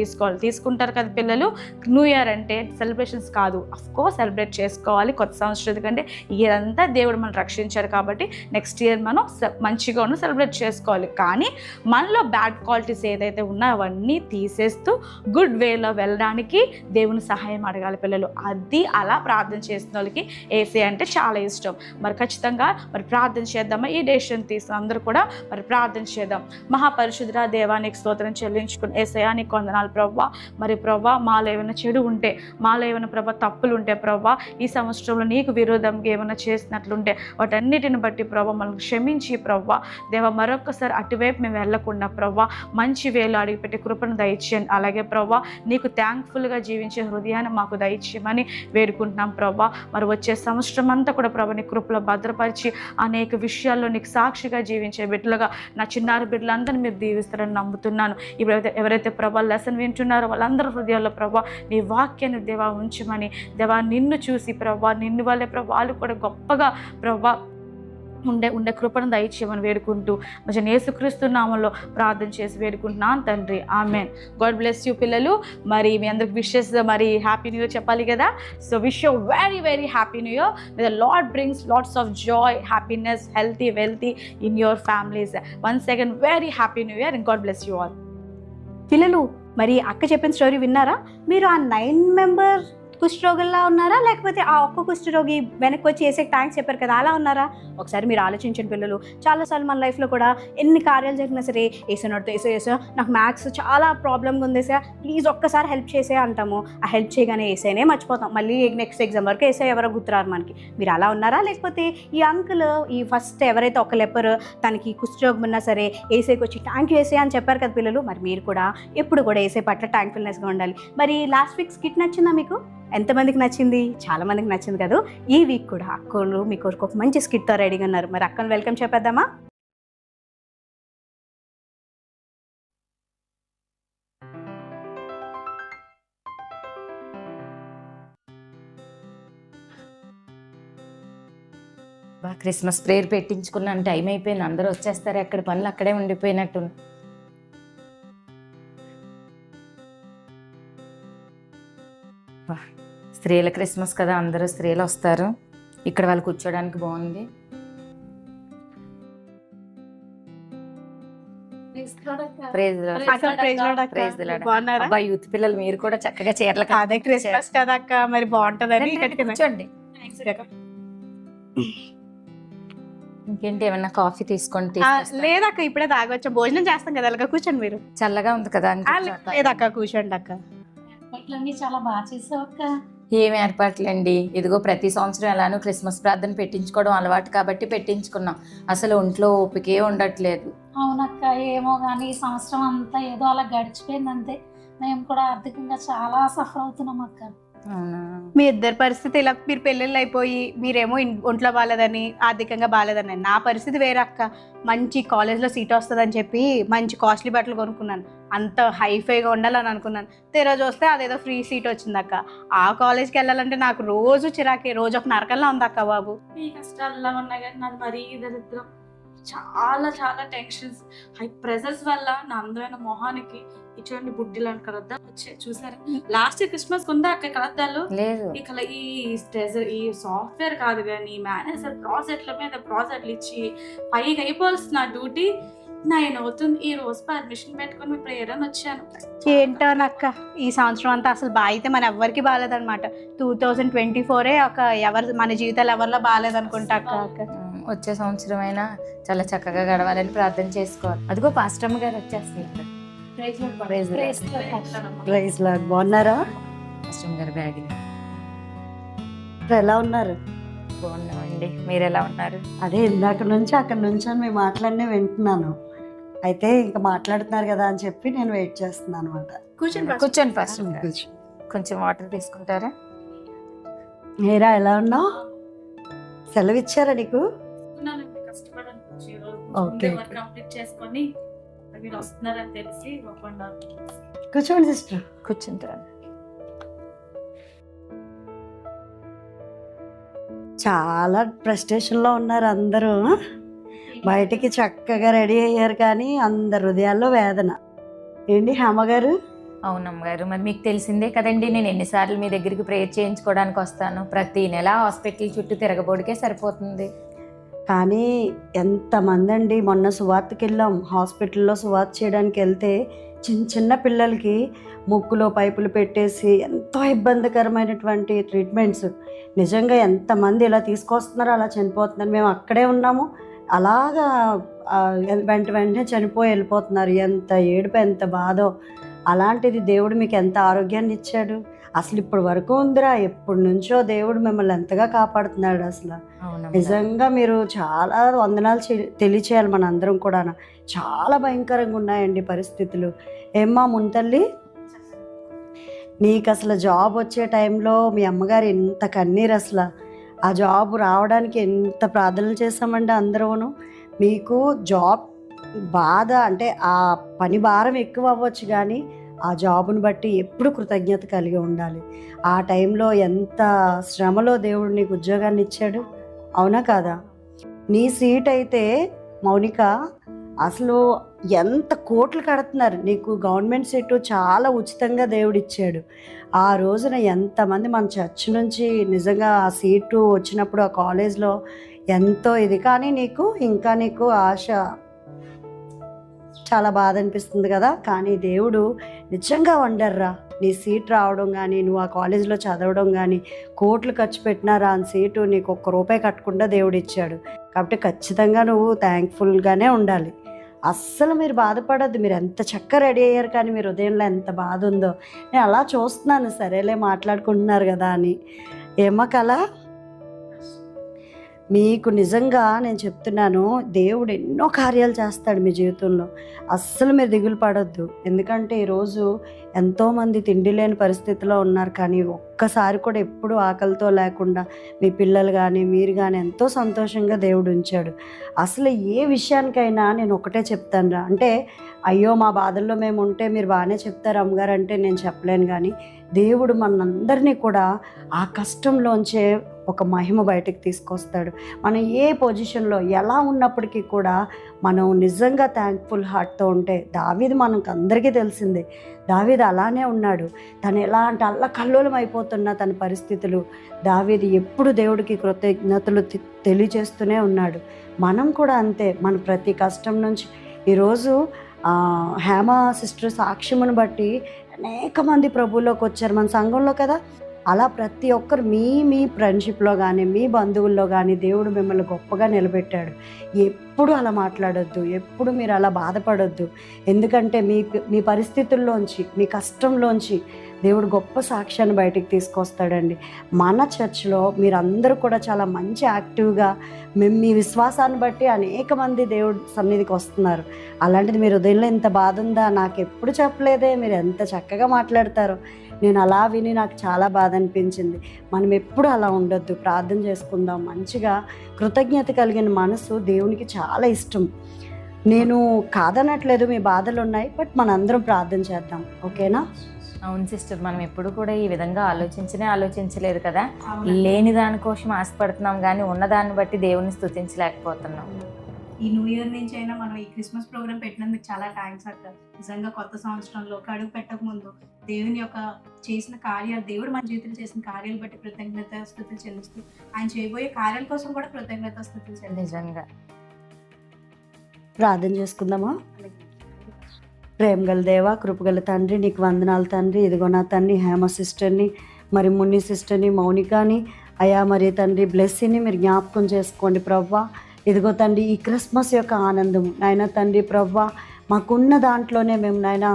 E: తీసుకుంటారు కదా పిల్లలు. న్యూ ఇయర్ అంటే సెలబ్రేషన్స్ కాదు, అఫ్కోర్స్ సెలబ్రేట్ చేసుకోవాలి కొత్త సంవత్సరం, ఎందుకంటే ఇయర్ అంతా దేవుడు మనం రక్షించాడు కాబట్టి నెక్స్ట్ ఇయర్ మనం మంచిగా సెలబ్రేట్ చేసుకోవాలి. కానీ మనలో బ్యాడ్ క్వాలిటీస్ ఏదైతే ఉన్నాయో అవన్నీ తీసేస్తూ గుడ్ వేలో వెళ్ళడానికి దేవుని సహాయం అడగాలి పిల్లలు. అది అలా ప్రార్థన చేసిన వాళ్ళకి యేసయ్య అంటే చాలా ఇష్టం. మరి ఖచ్చితంగా మరి ప్రార్థన చేద్దామా? ఈ డెసిషన్ తీసుకుని అందరూ కూడా మరి ప్రార్థన చేద్దాం. మహాపరిశుద్ధుడా దేవానికి స్తోత్రం చెల్లించుకుని యేసయ్య నీకు వందనాలు ప్రభువా. మరి ప్రభువా మాలో ఏమైనా చెడు ఉంటే, మాలో ఏమైనా ప్రభువా తప్పులు ఉంటే ప్రభువా, ఈ సంవత్సరంలో నీకు విరోధంగా ఏమైనా చేసినట్లుంటే వాటన్నిటిని బట్టి ప్రభువా మనకు క్షమించి ప్రభువా దేవా మరొకసారి అటువైపు మేము వెళ్ళకుండా ప్రభువా మంచి వేలు అడిగిపెట్టి కృపను దయచేయండి. అలాగే ప్రభువా నీకు థ్యాంక్ఫుల్గా జీవించే హృదయాన్ని మాకు దయచేయమని వేడుకుంటున్నాం ప్రభా. మరి వచ్చే సంవత్సరం అంతా కూడా ప్రభా నీ కృపలో భద్రపరిచి అనేక విషయాల్లో నీకు సాక్షిగా జీవించే బిడ్డలుగా నా చిన్నారి బిడ్డలందరినీ మీరు దీవిస్తారని నమ్ముతున్నాను. ఇప్పుడు ఎవరైతే ప్రభా లెసన్ వింటున్నారో వాళ్ళందరూ హృదయాల్లో ప్రభా నీ వాక్యాన్ని దేవా ఉంచమని, దేవా నిన్ను చూసి ప్రభా నిన్ను వాళ్ళే ప్రభా వాళ్ళు కూడా గొప్పగా ప్రభా ఉండే కృపను దయచేయమని వేడుకుంటూ మంచి యేసుక్రీస్తు నామంలో ప్రార్థన చేసి వేడుకుంటున్నాను తండ్రి, ఆమెన్. గాడ్ బ్లెస్ యూ పిల్లలు. మరి మీ అందరికి విషెస్ మరి హ్యాపీ న్యూ ఇయర్ చెప్పాలి కదా. So wish you very very happy new year. May the lord brings lots of Joy, happiness, healthy, wealthy in your families. Once again very happy new year and God bless you all.
A: పిల్లలు మరి అక్క చెప్పిన story విన్నారా? మీరు ఆ 9 member కుష్ఠరోగుల్లా ఉన్నారా, లేకపోతే ఆ ఒక్క కుష్ఠరోగి వెనక్కి వచ్చి యేసయ్యకి థ్యాంక్స్ చెప్పారు కదా అలా ఉన్నారా? ఒకసారి మీరు ఆలోచించండి పిల్లలు. చాలాసార్లు మన లైఫ్లో కూడా ఎన్ని కార్యాలు జరిగినా సరే యేసయ్యనోడితో యేసయ్య నాకు మ్యాథ్స్ చాలా ప్రాబ్లంగా ఉంది యేసయ్య ప్లీజ్ ఒక్కసారి హెల్ప్ చేసే అంటాము. ఆ హెల్ప్ చేయగానే యేసయ్యనే మర్చిపోతాం. మళ్ళీ నెక్స్ట్ ఎగ్జామ్ వరకు యేసయ్య ఎవరో గుర్తురారు మనకి. మీరు అలా ఉన్నారా? లేకపోతే ఈ అంకుల్ ఈ ఫస్ట్ ఎవరైతే ఒక లెపర్ తనకి కుష్ఠరోగం ఉన్నా సరే యేసయ్యకి వచ్చి థ్యాంక్ యూ యేసయ్య అని చెప్పారు కదా పిల్లలు. మరి మీరు కూడా ఎప్పుడు కూడా యేసయ్య పట్ల థ్యాంక్ఫుల్నెస్గా ఉండాలి. మరి లాస్ట్ వీక్ స్కిట్ నచ్చిందా మీకు? ఎంతమందికి నచ్చింది? చాలా మందికి నచ్చింది కదా. ఈ వీక్ కూడా అక్కలు మీ కొరకు ఒక మంచి స్కిట్తో రెడీగా ఉన్నారు. మరి అక్కను వెల్కమ్ చెప్పేద్దామా?
F: క్రిస్మస్ ప్రేయర్ పెట్టించుకున్నాను, టైం అయిపోయింది, అందరూ వచ్చేస్తారు, ఎక్కడ పనులు అక్కడే ఉండిపోయినట్టు. స్త్రీల క్రిస్మస్ కదా, అందరూ స్త్రీలు వస్తారు, ఇక్కడ వాళ్ళు కూర్చోడానికి బాగుంది. యూత్ పిల్లలు మీరు కూడా చక్కగా చీరలు
A: అదే క్రిస్మస్ కదా అక్క, మరి బాగుంటదని
F: కూర్చోండి. ఇంకేంటి ఏమన్నా కాఫీ తీసుకోండి?
A: లేదక్క ఇప్పుడే తాగొచ్చా, భోజనం చేస్తాం కదా అలాగా. కూర్చోండి మీరు,
F: చల్లగా ఉంది కదా.
A: లేదక్క కూర్చోండి అక్క.
D: చాలా బాగా చేసావు అక్క.
F: ఏం ఏర్పాట్లండి, ఇదిగో ప్రతి సంవత్సరం ఎలానో క్రిస్మస్ ప్రార్థన పెట్టించుకోవడం అలవాటు కాబట్టి పెట్టించుకున్నాం. అసలు ఒంట్లో ఓపికే ఉండట్లేదు.
D: అవునక్క, ఏమో కానీ ఈ సంవత్సరం అంతా ఏదో అలా గడిచిపోయింది అంతే. మేము కూడా ఆర్థికంగా చాలా సఫర్ అవుతున్నాం అక్క.
F: అవునా?
A: మీ ఇద్దరి పరిస్థితి ఇలా, మీరు పెళ్ళిళ్ళు అయిపోయి మీరేమో ఒంట్లో బాగాలేదని ఆర్థికంగా బాగాలేదని, నా పరిస్థితి వేరే అక్క. మంచి కాలేజ్లో సీట్ వస్తుందని చెప్పి మంచి కాస్ట్లీ బట్టలు కొనుక్కున్నాను, అంత హైఫైగా ఉండాలని అనుకున్నాను. తీరా చూస్తే అదేదో ఫ్రీ సీట్ వచ్చింది అక్క. ఆ కాలేజ్కి వెళ్ళాలంటే నాకు రోజు చిరాకే, రోజు ఒక నరకంలా ఉంది అక్క బాబు.
E: మీ కష్టాలు ఎలా ఉన్నాయి కానీ నాది మరీ దరిద్రం. చాలా చాలా టెన్షన్స్, హై ప్రెజర్స్ వల్ల నా అందమైన మొహానికి ఇటువంటి బుడ్డిలు అని కలద్దా వచ్చాయి. చూసారా లాస్ట్ క్రిస్మస్ ఉందా అక్క కలద్దాలు?
F: లేదు.
E: ఇక ఈ సాఫ్ట్వేర్ కాదు కానీ మేనేజర్ ప్రాజెక్టుల మీద ప్రాజెక్టులు ఇచ్చి పైగా అయిపోవాల్సిన డ్యూటీ 9 అవుతుంది. ఈ రోజు పర్మిషన్ పెట్టుకుని మీ ప్రేయర్ అని వచ్చాను.
A: ఏంటోనక్క, ఈ సంవత్సరం అంతా అసలు బాగా మన ఎవ్వరికి బాగాలేదన్నమాట. 2024 మన జీవితాలు ఎవరిలో బాగాలేదనుకుంటా అక్క.
F: వచ్చే సంవత్సరం అయినా చాలా చక్కగా గడవాలని ప్రార్థన చేసుకోవాలి. అదిగో పాస్టమ్ గారు వచ్చేస్తున్నారు.
G: Praise lord. బాగున్నారా?
F: పాస్టమ్ గారు బ్యాగ్
G: ఎలా ఉన్నారు?
F: బాగున్నామండి, మీరు ఎలా ఉన్నారు?
G: అదే ఇందాక నుంచి అక్కడ నుంచి మీ మాటలన్నీ వింటున్నాను. అయితే ఇంకా మాట్లాడుతున్నారు కదా అని చెప్పి నేను వెయిట్ చేస్తున్నాను అనమాట.
F: కూర్చోండి పాస్టమ్ గారు, కొంచెం వాటర్ తీసుకుంటారా?
G: మీరా ఎలా ఉన్నావు? సెలవు ఇచ్చారా నీకు?
E: కష్టపడని
G: ఓకే.
E: కంప్లీట్ చేసుకొని మీరు వస్తున్నారని తెలిసి
G: కూర్చోండి సిస్టర్.
F: కూర్చుంటారా?
G: చాలా ప్రెస్టేషన్లో ఉన్నారు అందరూ. బయటికి చక్కగా రెడీ అయ్యారు కానీ అందరి హృదయాల్లో వేదన. ఏంటి హేమ గారు?
F: అవునమ్మ గారు, మరి మీకు తెలిసిందే కదండి, నేను ఎన్నిసార్లు మీ దగ్గరికి ప్రేయర్ చేయించుకోవడానికి వస్తాను. ప్రతి నెల హాస్పిటల్ చుట్టూ తిరగబోడికే సరిపోతుంది.
G: కానీ ఎంతమంది అండి, మొన్న సువార్తకి వెళ్ళాం, హాస్పిటల్లో సువార్త చేయడానికి వెళ్తే చిన్న చిన్న పిల్లలకి ముక్కులో పైపులు పెట్టేసి ఎంతో ఇబ్బందికరమైనటువంటి ట్రీట్మెంట్స్. నిజంగా ఎంతమంది ఇలా తీసుకొస్తున్నారో అలా చనిపోతున్నారు. మేము అక్కడే ఉన్నాము, అలాగా వెంటనే చనిపోయి వెళ్ళిపోతున్నారు. ఎంత ఏడుపు, ఎంత బాధో. అలాంటిది దేవుడు మీకు ఎంత ఆరోగ్యాన్ని ఇచ్చాడు. అసలు ఇప్పటి వరకు ఉందిరా, ఎప్పటి నుంచో దేవుడు మిమ్మల్ని ఎంతగా కాపాడుతున్నాడు. అసలు నిజంగా మీరు చాలా వందనాలు తెలియచేయాలి మన అందరం కూడా. చాలా భయంకరంగా ఉన్నాయండి పరిస్థితులు. ఏమ్మా ముంతల్లి, నీకు అసలు జాబ్ వచ్చే టైంలో మీ అమ్మగారు ఎంత కన్నీరు. అసలు ఆ జాబ్ రావడానికి ఎంత ప్రార్థనలు చేసామండి అందరూను. మీకు జాబ్ బాధ అంటే ఆ పని భారం ఎక్కువ అవ్వచ్చు కానీ ఆ జాబుని బట్టి ఎప్పుడు కృతజ్ఞత కలిగి ఉండాలి. ఆ టైంలో ఎంత శ్రమలో దేవుడు నీకు ఉద్యోగాన్ని ఇచ్చాడు, అవునా కాదా? నీ సీట్ అయితే మౌనిక అసలు ఎంత కోట్లు కడుతున్నారు నీకు. గవర్నమెంట్ సీటు చాలా ఉచితంగా దేవుడు ఇచ్చాడు. ఆ రోజున ఎంతమంది మన చర్చ్ నుంచి నిజంగా ఆ సీటు వచ్చినప్పుడు ఆ కాలేజ్లో ఎంతో ఇది. కానీ నీకు ఆశ, చాలా బాధ అనిపిస్తుంది కదా. కానీ దేవుడు నిజంగా వండర్రా, నీ సీట్ రావడం కానీ, నువ్వు ఆ కాలేజీలో చదవడం కానీ, కోట్లు ఖర్చు పెట్టినారా అని సీటు నీకు ₹1 కట్టకుండా దేవుడు ఇచ్చాడు. కాబట్టి ఖచ్చితంగా నువ్వు థ్యాంక్ఫుల్గానే ఉండాలి. అస్సలు మీరు బాధపడద్దు. మీరు ఎంత చక్కగా రెడీ అయ్యారు కానీ మీరు ఉదయంలో ఎంత బాధ ఉందో నేను అలా చూస్తున్నాను. సరేలే మాట్లాడుకుంటున్నారు కదా అని. ఏమో కళ, మీకు నిజంగా నేను చెప్తున్నాను, దేవుడు ఎన్నో కార్యాలు చేస్తాడు మీ జీవితంలో. అస్సలు మీరు దిగులు పడొద్దు. ఎందుకంటే ఈరోజు ఎంతోమంది తిండి లేని పరిస్థితిలో ఉన్నారు. కానీ ఒక్కసారి కూడా ఎప్పుడూ ఆకలితో లేకుండా మీ పిల్లలు కానీ మీరు కానీ ఎంతో సంతోషంగా దేవుడు ఉంచాడు. అసలు ఏ విషయానికైనా నేను ఒకటే చెప్తాను, అంటే అయ్యో మా బాధల్లో మేము ఉంటే మీరు బాగానే చెప్తారు అమ్మగారు అంటే నేను చెప్పలేను. కానీ దేవుడు మనందరినీ కూడా ఆ కష్టంలోంచే ఒక మహిమ బయటకు తీసుకొస్తాడు. మనం ఏ పొజిషన్లో ఎలా ఉన్నప్పటికీ కూడా మనం నిజంగా థ్యాంక్ఫుల్ హార్ట్తో ఉంటే, దావీదు మనకు అందరికీ తెలిసిందే, దావీదు అలానే ఉన్నాడు. తను ఎలాంటి అల్లకల్లోలం అయిపోతున్న తన పరిస్థితులు, దావీదు ఎప్పుడు దేవుడికి కృతజ్ఞతలు తెలియజేస్తూనే ఉన్నాడు. మనం కూడా అంతే. మన ప్రతి కష్టం నుంచి ఈరోజు హేమ సిస్టర్ సాక్ష్యమును బట్టి అనేక మంది ప్రభువులోకి వచ్చారు మన సంఘంలో కదా. అలా ప్రతి ఒక్కరు మీ ఫ్రెండ్షిప్లో కానీ మీ బంధువుల్లో కానీ దేవుడు మిమ్మల్ని గొప్పగా నిలబెట్టాడు. ఎప్పుడు అలా మాట్లాడొద్దు, ఎప్పుడు మీరు అలా బాధపడొద్దు. ఎందుకంటే మీ పరిస్థితుల్లోంచి, మీ కష్టంలోంచి దేవుడు గొప్ప సాక్ష్యాన్ని బయటికి తీసుకొస్తాడండి. మన చర్చ్లో మీరందరూ కూడా చాలా మంచి యాక్టివ్గా మీ విశ్వాసాన్ని బట్టి అనేక మంది దేవుడి సన్నిధికి వస్తున్నారు. అలాంటిది మీరు ఉదయంలో ఇంత బాధ ఉందా, నాకు ఎప్పుడు చెప్పలేదే, మీరు ఎంత చక్కగా మాట్లాడతారో. నేను అలా విని నాకు చాలా బాధ అనిపించింది. మనం ఎప్పుడు అలా ఉండొద్దు, ప్రార్థన చేసుకుందాం. మంచిగా కృతజ్ఞత కలిగిన మనసు దేవునికి చాలా ఇష్టం. నేను కాదనట్లేదు, మీ బాధలు ఉన్నాయి, బట్ మనందరం ప్రార్థన చేద్దాం. ఓకేనా?
F: అవును సిస్టర్, మనం ఎప్పుడు కూడా ఈ విధంగా ఆలోచించలేదు కదా. లేని దానికోసం ఆశపడుతున్నాం కానీ ఉన్నదాన్ని బట్టి దేవుని స్తుతించలేకపోతున్నాం.
A: ఈ న్యూ ఇయర్ నుంచి అయినా మనం ఈ క్రిస్మస్ ప్రోగ్రామ్ పెట్టినందుకు చాలా థ్యాంక్స్ అక్క. నిజంగా కొత్త సంవత్సరంలో అడుగు పెట్టక ముందు దేవుని యొక్క చేసిన కార్యాలు, దేవుడు మన జీవితంలో చేసిన కార్యాలు బట్టి కృతజ్ఞత స్తుతులు చెల్లిస్తూ, ఆయన చేయబోయే కార్యాల కోసం కూడా కృతజ్ఞత స్తుతులు చెల్లిస్తాం.
F: నిజంగా
G: ప్రార్థన చేసుకుందామా? ప్రేమగల దేవా, కృపగల తండ్రి, నీకు వందనాలు తండ్రి. ఇదిగో నా తండ్రి హేమ సిస్టర్ని, మరి మున్ని సిస్టర్ని, మౌనికాని అయా, మరి తండ్రి బ్లెస్సీని మీరు జ్ఞాపకం చేసుకోండి ప్రవ్వా. ఇదిగో తండ్రి ఈ క్రిస్మస్ యొక్క ఆనందము నాయన తండ్రి ప్రవ్వా, మాకున్న దాంట్లోనే మేము నాయన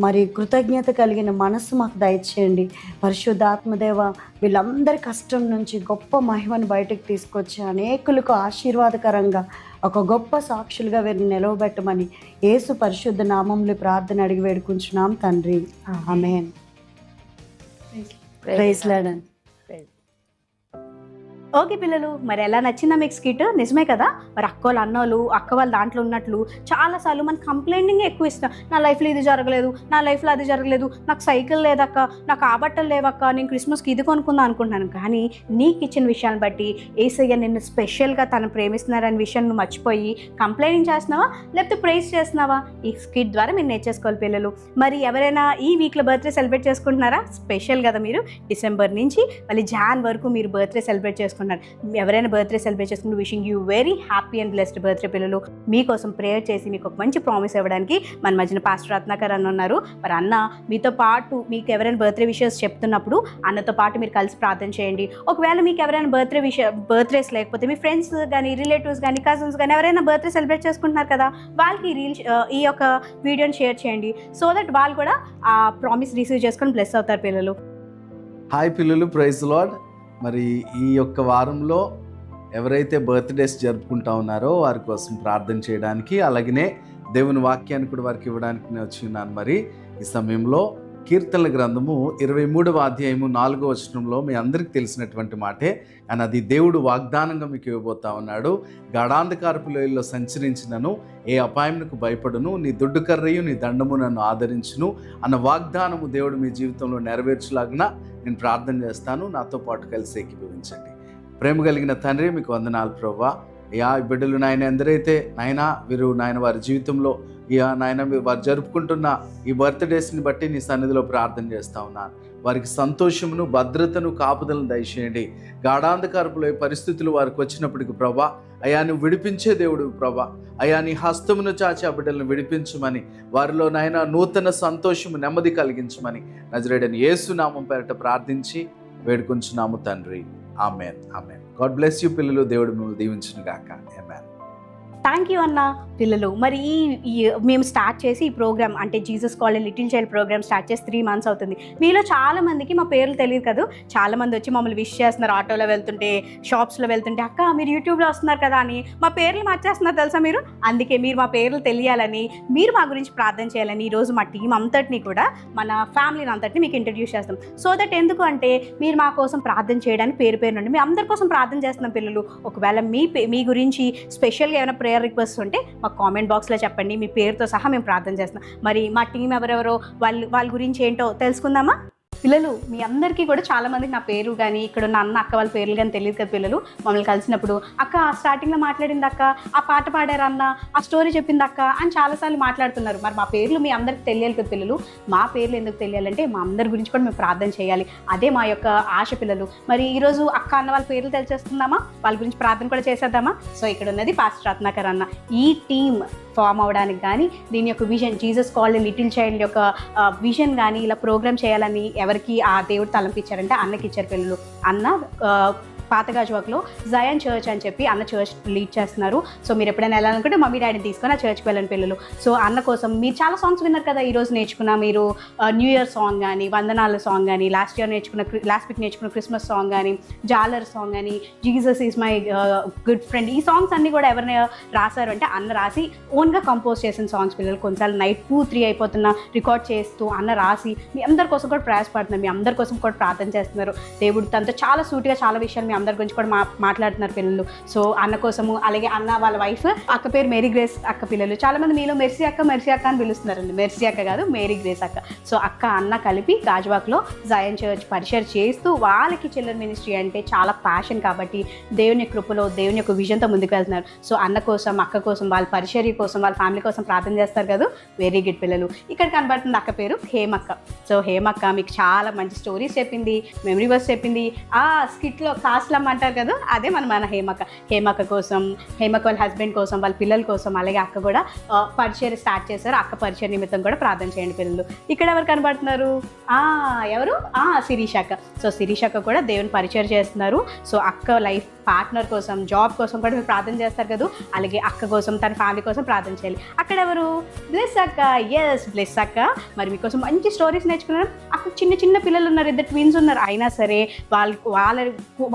G: మరి కృతజ్ఞత కలిగిన మనస్సు మాకు దయచేయండి. పరిశుద్ధాత్మదేవ, వీళ్ళందరి కష్టం నుంచి గొప్ప మహిమను బయటకు తీసుకొచ్చి అనేకులకు ఆశీర్వాదకరంగా ఒక గొప్ప సాక్షులుగా వీరిని నిలవబెట్టమని యేసు పరిశుద్ధ నామంలో ప్రార్థన అడిగి వేడుకుంటున్నాం తండ్రి. ఆమేన్. Praise lord.
A: ఓకే పిల్లలు, మరి ఎలా నచ్చిందా మీకు స్కిట్? నిజమే కదా. మరి అక్కోళ్ళు అన్నోళ్ళు అక్క వాళ్ళు దాంట్లో ఉన్నట్లు చాలాసార్లు మన కంప్లైంటింగ్ ఎక్కువ ఇస్తాం. నా లైఫ్లో ఇది జరగలేదు, నా లైఫ్లో అది జరగలేదు, నాకు సైకిల్ లేదక్క, నాకు ఆ బట్టలు లేవక్క, నేను క్రిస్మస్కి ఇది కొనుక్కుందాం అనుకుంటున్నాను. కానీ నీకు ఇచ్చిన విషయాన్ని బట్టి యేసయ్య నిన్ను స్పెషల్గా తను ప్రేమిస్తున్నారనే విషయం నువ్వు మర్చిపోయి కంప్లైంటింగ్ చేస్తున్నావా లేకపోతే ప్రైజ్ చేస్తున్నావా? ఈ స్కిట్ ద్వారా మీరు నేర్చేసుకోవాలి పిల్లలు. మరి ఎవరైనా ఈ వీక్లో బర్త్డే సెలబ్రేట్ చేసుకుంటున్నారా? స్పెషల్ కదా, మీరు డిసెంబర్ నుంచి మళ్ళీ జాన్ వరకు మీరు బర్త్డే సెలబ్రేట్ చేసుకుంటున్నారు. ఎవరైనా బర్త్డే సెలబ్రేట్ చేసుకుంటూ wishing you very happy and blessed birthday పిల్లలు. మీకోసం ప్రేయర్ చేసి మీకు ఒక మంచి ప్రామిస్ ఇవ్వడానికి మన మధ్యన పాస్టర్ రత్నాకర్ అన్న ఉన్నారు. మరి అన్న మీతో పాటు మీకు ఎవరైనా బర్త్డే విషెస్ చెప్తున్నప్పుడు అన్నతో పాటు మీరు కలిసి ప్రార్థన చేయండి. ఒకవేళ మీకు ఎవరైనా బర్త్డేస్ లేకపోతే మీ ఫ్రెండ్స్ కానీ రిలేటివ్స్ కానీ కజిన్స్ కానీ ఎవరైనా బర్త్డే సెలబ్రేట్ చేసుకుంటున్నారు కదా, వాళ్ళకి ఈ యొక్క వీడియోని షేర్ చేయండి. సో దట్ వాళ్ళు కూడా ఆ ప్రామిస్ రిసీవ్ చేసుకొని బ్లెస్ అవుతారు పిల్లలు.
H: హాయ్ పిల్లలు, ప్రైజ్ లార్డ్. మరి ఈ యొక్క వారంలో ఎవరైతే బర్త్డేస్ జరుపుకుంటా ఉన్నారో వారి కోసం ప్రార్థన చేయడానికి, అలాగనే దేవుని వాక్యాన్ని కూడా వారికి ఇవ్వడానికి నేను వచ్చి ఉన్నాను. మరి ఈ సమయంలో కీర్తనల గ్రంథము 23వ అధ్యాయము 4వ వచనంలో మీ అందరికీ తెలిసినటువంటి మాటే, కానీ అది దేవుడు వాగ్దానంగా మీకు ఇవ్వబోతా ఉన్నాడు. గాఢాంధకారపు లోయల్లో సంచరించినను ఏ అపాయమునకు భయపడును, నీ దుడ్డు కర్రయు నీ దండము నన్ను ఆదరించును అన్న వాగ్దానము దేవుడు మీ జీవితంలో నెరవేర్చులాగిన నేను ప్రార్థన చేస్తాను. నాతో పాటు కలిసి ఏకీభవించండి. ప్రేమ కలిగిన తండ్రి, మీకు వందనాలు ప్రభువా. ఈ బిడ్డలు నాయన ఎందరైతే నాయన వీరు నాయన వారి జీవితంలో నాయన వారు జరుపుకుంటున్న ఈ బర్త్డేస్ని బట్టి నీ సన్నిధిలో ప్రార్థన చేస్తూ ఉన్నాను. వారికి సంతోషమును, భద్రతను, కాపుదలను దయచేయండి. గాఢాంధకారపులో పరిస్థితులు వారికి వచ్చినప్పటికీ ప్రభా, అయా నువ్వు విడిపించే దేవుడు ప్రభా, అయా నీ హస్తమును చాచి ఆ బిడ్డలను విడిపించమని, వారిలో నాయన నూతన సంతోషము, నెమ్మది కలిగించమని నజరేయుడైన యేసు నామం పేరట ప్రార్థించి వేడుకొంచున్నాము తండ్రి. Amen, amen. God bless you పిల్లలు. దేవుడు మిమ్మల్ని దీవించును గాక. ఆమెన్.
A: థ్యాంక్ యూ అన్న. పిల్లలు మరి ఈ మేము స్టార్ట్ చేసి ఈ ప్రోగ్రామ్ అంటే Jesus college little child programme start చేసి 3 months అవుతుంది. మీలో చాలామందికి మా పేర్లు తెలియదు కదా. చాలామంది వచ్చి మమ్మల్ని విష్ చేస్తున్నారు, ఆటోలో వెళ్తుంటే, షాప్స్లో వెళ్తుంటే, అక్క మీరు యూట్యూబ్లో వస్తున్నారు కదా అని మా పేర్లు మార్చేస్తున్నారు తెలుసా మీరు. అందుకే మీరు మా పేర్లు తెలియాలని, మీరు మా గురించి ప్రార్థన చేయాలని ఈరోజు మా టీం అంతటినీ కూడా, మన ఫ్యామిలీని అంతటిని మీకు ఇంట్రడ్యూస్ చేస్తాం. సో దట్ ఎందుకు అంటే మీరు మా కోసం ప్రార్థన చేయడానికి పేరు నుండి మీ అందరి కోసం ప్రార్థన చేస్తున్నాం పిల్లలు. ఒకవేళ మీ గురించి స్పెషల్గా ఏమైనా ప్రేయర్ రిక్వెస్ట్ ఉంటే మాకు కామెంట్ బాక్స్లో చెప్పండి, మీ పేరుతో సహా మేము ప్రార్థన చేస్తున్నాం. మరి మా టీం ఎవరెవరో వాళ్ళ గురించి ఏంటో తెలుసుకుందామా పిల్లలు? మీ అందరికీ కూడా చాలామందికి నా పేరు కానీ ఇక్కడ ఉన్న అన్న అక్క వాళ్ళ పేర్లు కానీ తెలియదు కదా పిల్లలు. మమ్మల్ని కలిసినప్పుడు అక్క స్టార్టింగ్లో మాట్లాడింది అక్క, ఆ పాట పాడారు అన్న, ఆ స్టోరీ చెప్పింది అక్క అని చాలాసార్లు మాట్లాడుతున్నారు. మరి మా పేర్లు మీ అందరికి తెలియాలి కదా పిల్లలు. మా పేర్లు ఎందుకు తెలియాలంటే మా అందరి గురించి కూడా మేము ప్రార్థన చేయాలి. అదే మా యొక్క ఆశ పిల్లలు. మరి ఈరోజు అక్క అన్న వాళ్ళ పేర్లు తెలిసేస్తుందామా, వాళ్ళ గురించి ప్రార్థన కూడా చేసేద్దామా? సో ఇక్కడ ఉన్నది పాస్టర్ రత్నాకర్ అన్న. ఈ టీం ఫామ్ అవడానికి కానీ, దీని యొక్క vision, Jesus college little child యొక్క విజన్ కానీ, ఇలా ప్రోగ్రామ్ చేయాలని ఎవరికి ఆ దేవుడు తలంపించారంటే అన్నకి ఇచ్చారు పిల్లలు. అన్న పాత గాజువాకలో జయన్ చర్చ్ అని చెప్పి అన్న చర్చ్ లీడ్ చేస్తున్నారు. సో మీరు ఎప్పుడైనా వెళ్ళాలనుకుంటే మమ్మీ డాడీని తీసుకొని ఆ చర్చ్కి వెళ్ళని పిల్లలు. సో అన్న కోసం మీరు చాలా సాంగ్స్ విన్నారు కదా ఈరోజు నేర్చుకున్న, మీరు న్యూ ఇయర్ సాంగ్ కానీ, వందనాల సాంగ్ కానీ, లాస్ట్ వీక్ నేర్చుకున్న క్రిస్మస్ సాంగ్ కానీ, జాలర్ సాంగ్ కానీ, Jesus is my good friend, ఈ సాంగ్స్ అన్నీ కూడా ఎవరైనా రాశారు అంటే అన్న రాసి ఓన్గా కంపోజ్ చేసిన సాంగ్స్ పిల్లలు. కొన్నిసార్లు నైట్ 2-3 అయిపోతున్నా రికార్డ్ చేస్తూ అన్న రాసి మీ అందరి కోసం కూడా ప్రయాసపడుతున్నారు, మీ అందరి కోసం కూడా ప్రార్థన చేస్తున్నారు. దేవుడు తనతో చాలా సూటిగా చాలా విషయాలు మీ అందరి గురించి కూడా మాట్లాడుతున్నారు పిల్లలు. సో అన్న కోసము, అలాగే అన్న వాళ్ళ వైఫ్ అక్క పేరు మేరీ గ్రేస్ అక్క పిల్లలు. చాలా మంది మీలో మెర్సీ అక్క అని పిలుస్తున్నారండి. మెర్సీ అక్క కాదు, మేరీ గ్రేస్ అక్క. సో అక్క అన్న కలిపి గాజువాక్లో జయన్ చర్చ్ పరిచయం చేస్తూ వాళ్ళకి చిల్డ్రన్ మినిస్ట్రీ అంటే చాలా ప్యాషన్ కాబట్టి దేవుని కృపలో దేవుని యొక్క విజన్తో ముందుకు వెళ్తున్నారు. సో అన్న కోసం, అక్క కోసం, వాళ్ళ పరిచర్య కోసం, వాళ్ళ ఫ్యామిలీ కోసం ప్రార్థన చేస్తారు కదా. వెరీ గుడ్ పిల్లలు. ఇక్కడ కనబడుతుంది అక్క పేరు హేమక్క. సో హేమక్క మీకు చాలా మంచి స్టోరీస్ చెప్పింది, మెమరీ వర్స్ చెప్పింది. ఆ స్కిట్లో కాస్ట్లమ్ అంటారు కదా, అదే మన హేమక్క కోసం, హేమక్క వాళ్ళ హస్బెండ్ కోసం, వాళ్ళ పిల్లల కోసం, అలాగే అక్క కూడా పరిచయం స్టార్ట్ చేశారు. అక్క పరిచయం నిమిత్తం కూడా ప్రార్థన చేయండి పిల్లలు. ఇక్కడ ఎవరు కనబడుతున్నారు? ఎవరు? శిరీష్ అక్క. సో శిరీష్ అక్క కూడా దేవుని పరిచయం చేస్తున్నారు. సో అక్క లైఫ్ పార్ట్నర్ కోసం, జాబ్ కోసం కూడా మీరు ప్రార్థన చేస్తారు కదా, అలాగే అక్క కోసం, తన ఫ్యామిలీ కోసం ప్రార్థన చేయాలి. అక్కడ ఎవరు? బ్లెస్ అక్క. ఎస్, బ్లెస్ అక్క. మరి మీకోసం మంచి స్టోరీస్ నేర్చుకున్నారు. అక్క చిన్న పిల్లలు ఉన్నారు, 2 ట్విన్స్ ఉన్నారు. అయినా సరే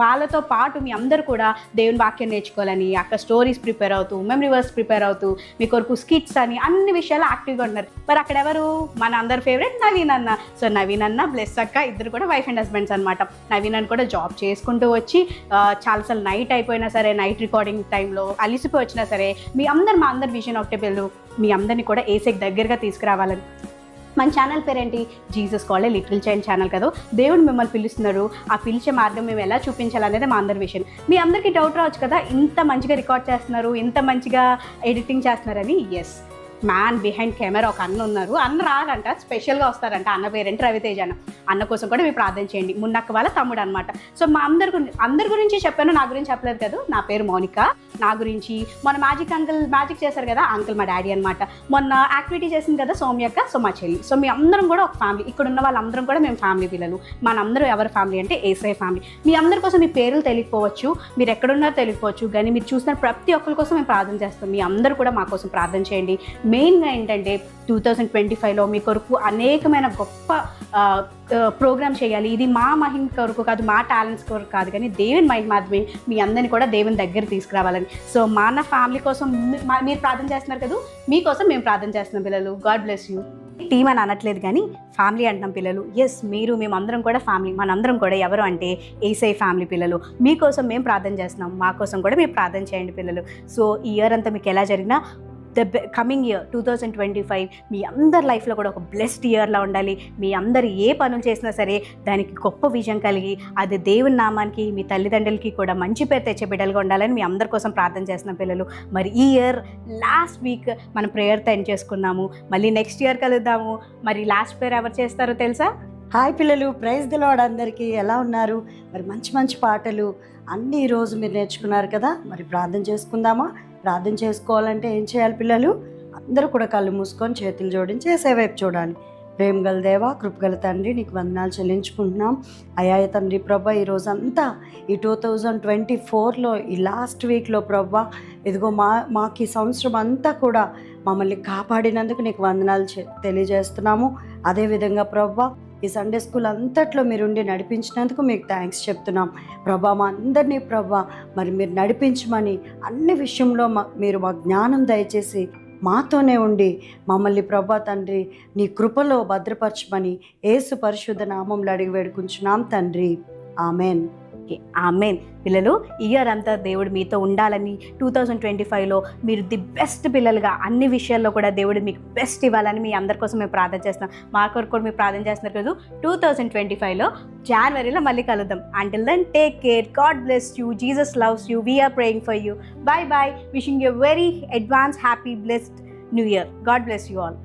A: వాళ్ళతో పాటు మీ అందరూ కూడా దేవుని వాక్యం నేర్చుకోవాలని అక్క స్టోరీస్ ప్రిపేర్ అవుతూ, మెమరీ వర్స్ ప్రిపేర్ అవుతూ, మీ కొరకు స్కిట్స్ అని అన్ని విషయాలు యాక్టివ్గా ఉన్నారు. మరి అక్కడ ఎవరు? మన అందరి ఫేవరెట్ నవీన్ అన్న. సో నవీన్ అన్న, బ్లెస్ అక్క ఇద్దరు కూడా వైఫ్ అండ్ హస్బెండ్స్ అనమాట. నవీన్ అన్న కూడా జాబ్ చేసుకుంటూ వచ్చి చాలాసార్లు నైట్ అయిపోయినా సరే, నైట్ రికార్డింగ్ టైంలో అలిసిపోయి వచ్చినా సరే, మా అందరి విజన్ ఒకటే పిల్లలు, మీ అందరినీ కూడా ఏసైకి దగ్గరగా తీసుకురావాలని. మన ఛానల్ పేరేంటి? Jesus call little child channel కదా. దేవుడు మిమ్మల్ని పిలుస్తున్నారు. ఆ పిలిచే మార్గం మేము ఎలా చూపించాలనేది మా అందరి విషయం. మీ అందరికీ డౌట్ రావచ్చు కదా, ఇంత మంచిగా రికార్డ్ చేస్తున్నారు, ఇంత మంచిగా ఎడిటింగ్ చేస్తున్నారని. ఎస్, మ్యాన్ బిహైండ్ కెమెరా ఒక అన్న ఉన్నారు. అన్న రాడంట, స్పెషల్గా వస్తారంట. అన్న పేరేంటి? రవితేజ అన్న. అన్న కోసం కూడా మీరు ప్రార్థన చేయండి. మున్నక్క వాళ్ళ తమ్ముడు అనమాట. సో మా అందరి గురించి చెప్పాను, నా గురించి చెప్పలేదు కదా. నా పేరు మౌనిక. నా గురించి మొన్న మ్యాజిక్ చేశారు కదా, అంకుల్ మా డాడీ అనమాట. మొన్న యాక్టివిటీ చేసింది కదా సౌమ్యక్క, సో మా చెల్లి. సో మీ అందరం కూడా ఒక ఫ్యామిలీ. ఇక్కడ ఉన్న వాళ్ళందరం కూడా మేము ఫ్యామిలీ పిల్లలు. మనందరూ ఎవరి ఫ్యామిలీ అంటే ఏసఐ ఫ్యామిలీ. మీ అందరి కోసం మీ పేర్లు తెలియకపోవచ్చు, మీరు ఎక్కడున్నారో తెలియకపోవచ్చు, కానీ మీరు చూసిన ప్రతి ఒక్కరి కోసం మేము ప్రార్థన చేస్తాం. మీ అందరూ కూడా మా కోసం ప్రార్థన చేయండి. మెయిన్గా ఏంటంటే 2025లో మీ కొరకు అనేకమైన గొప్ప ప్రోగ్రామ్ చేయాలి. ఇది మా మహిమ కొరకు కాదు, మా టాలెంట్స్ కొరకు కాదు, కానీ దేవుని మైండ్ మాత్రమే మీ అందరినీ కూడా దేవుని దగ్గర తీసుకురావాలని. సో మన ఫ్యామిలీ కోసం మీరు ప్రార్థన చేస్తున్నారు కదా, మీకోసం మేము ప్రార్థన చేస్తున్నాం పిల్లలు. God bless you. టీమ్ అని అనట్లేదు కానీ ఫ్యామిలీ అంటున్నాం పిల్లలు. ఎస్, మేమందరం కూడా ఫ్యామిలీ. మనందరం కూడా ఎవరు అంటే ఏసై ఫ్యామిలీ పిల్లలు. మీకోసం మేము ప్రార్థన చేస్తున్నాం, మా కోసం కూడా మీరు ప్రార్థన చేయండి పిల్లలు. సో ఈ ఇయర్ అంతా మీకు ఎలా జరిగినా కమింగ్ ఇయర్ 2025 మీ అందరి లైఫ్లో కూడా ఒక బ్లెస్డ్ ఇయర్లా ఉండాలి. మీ అందరు ఏ పనులు చేసినా సరే దానికి గొప్ప విజయం కలిగి అది దేవుని నామానికి, మీ తల్లిదండ్రులకి కూడా మంచి పేరు తెచ్చే బిడ్డలుగా ఉండాలని మీ అందరి కోసం ప్రార్థన చేస్తున్నాం పిల్లలు. మరి ఈ ఇయర్ లాస్ట్ వీక్ మనం ప్రేయర్తో ఎండ్ చేసుకున్నాము. మళ్ళీ నెక్స్ట్ ఇయర్ కలుద్దాము. మరి లాస్ట్ ప్రేయర్ ఎవరు చేస్తారో తెలుసా?
G: హాయ్ పిల్లలు, ప్రైజ్ ది లార్డ్. అందరికీ ఎలా ఉన్నారు? మరి మంచి పాటలు అన్నీ ఈరోజు మీరు నేర్చుకున్నారు కదా. మరి ప్రార్థన చేసుకుందామా? ప్రార్థన చేసుకోవాలంటే ఏం చేయాలి పిల్లలు? అందరూ కూడా కళ్ళు మూసుకొని చేతులు జోడించి ఏసే వైపు చూడాలి. ప్రేమ గల దేవా, కృపగల తండ్రి, నీకు వందనాలు చెల్లించుకుంటున్నాం. అయ్యా తండ్రి ప్రభా, ఈరోజంతా ఈ 2024లో ఈ లాస్ట్ వీక్లో ప్రభా, ఇదిగో మాకు ఈ సంవత్సరం అంతా కూడా మమ్మల్ని కాపాడినందుకు నీకు వందనాలు తెలియజేస్తున్నాము. అదేవిధంగా ప్రభా, ఈ సండే స్కూల్ అంతట్లో మీరుండి నడిపించినందుకు మీకు థ్యాంక్స్ చెప్తున్నాం ప్రభా. మా అందరినీ ప్రభా మరి మీరు నడిపించమని, అన్ని విషయంలో మీరు మా జ్ఞానం దయచేసి మాతోనే ఉండి మమ్మల్ని ప్రభా తండ్రి నీ కృపలో భద్రపరచమని యేసు పరిశుద్ధ నామంలో అడిగి వేడుకుంటున్నాం తండ్రి. ఆమెన్.
A: ఆమెన్. పిల్లలు, ఇయర్ అంతా దేవుడు మీతో ఉండాలని, 2025లో మీరు ది బెస్ట్ పిల్లలుగా అన్ని విషయాల్లో కూడా దేవుడు మీకు బెస్ట్ ఇవ్వాలని మీ అందరి కోసం మేము ప్రార్థన చేస్తున్నాం. మా కొరకు కూడా మీరు ప్రార్థన చేస్తున్నారు కదా. 2025లో జనవరిలో మళ్ళీ కలుద్దాం. Until then take care. God bless you. Jesus loves you. We're praying for you. Bye bye. Wishing you very advance happy blessed new year. God bless you all.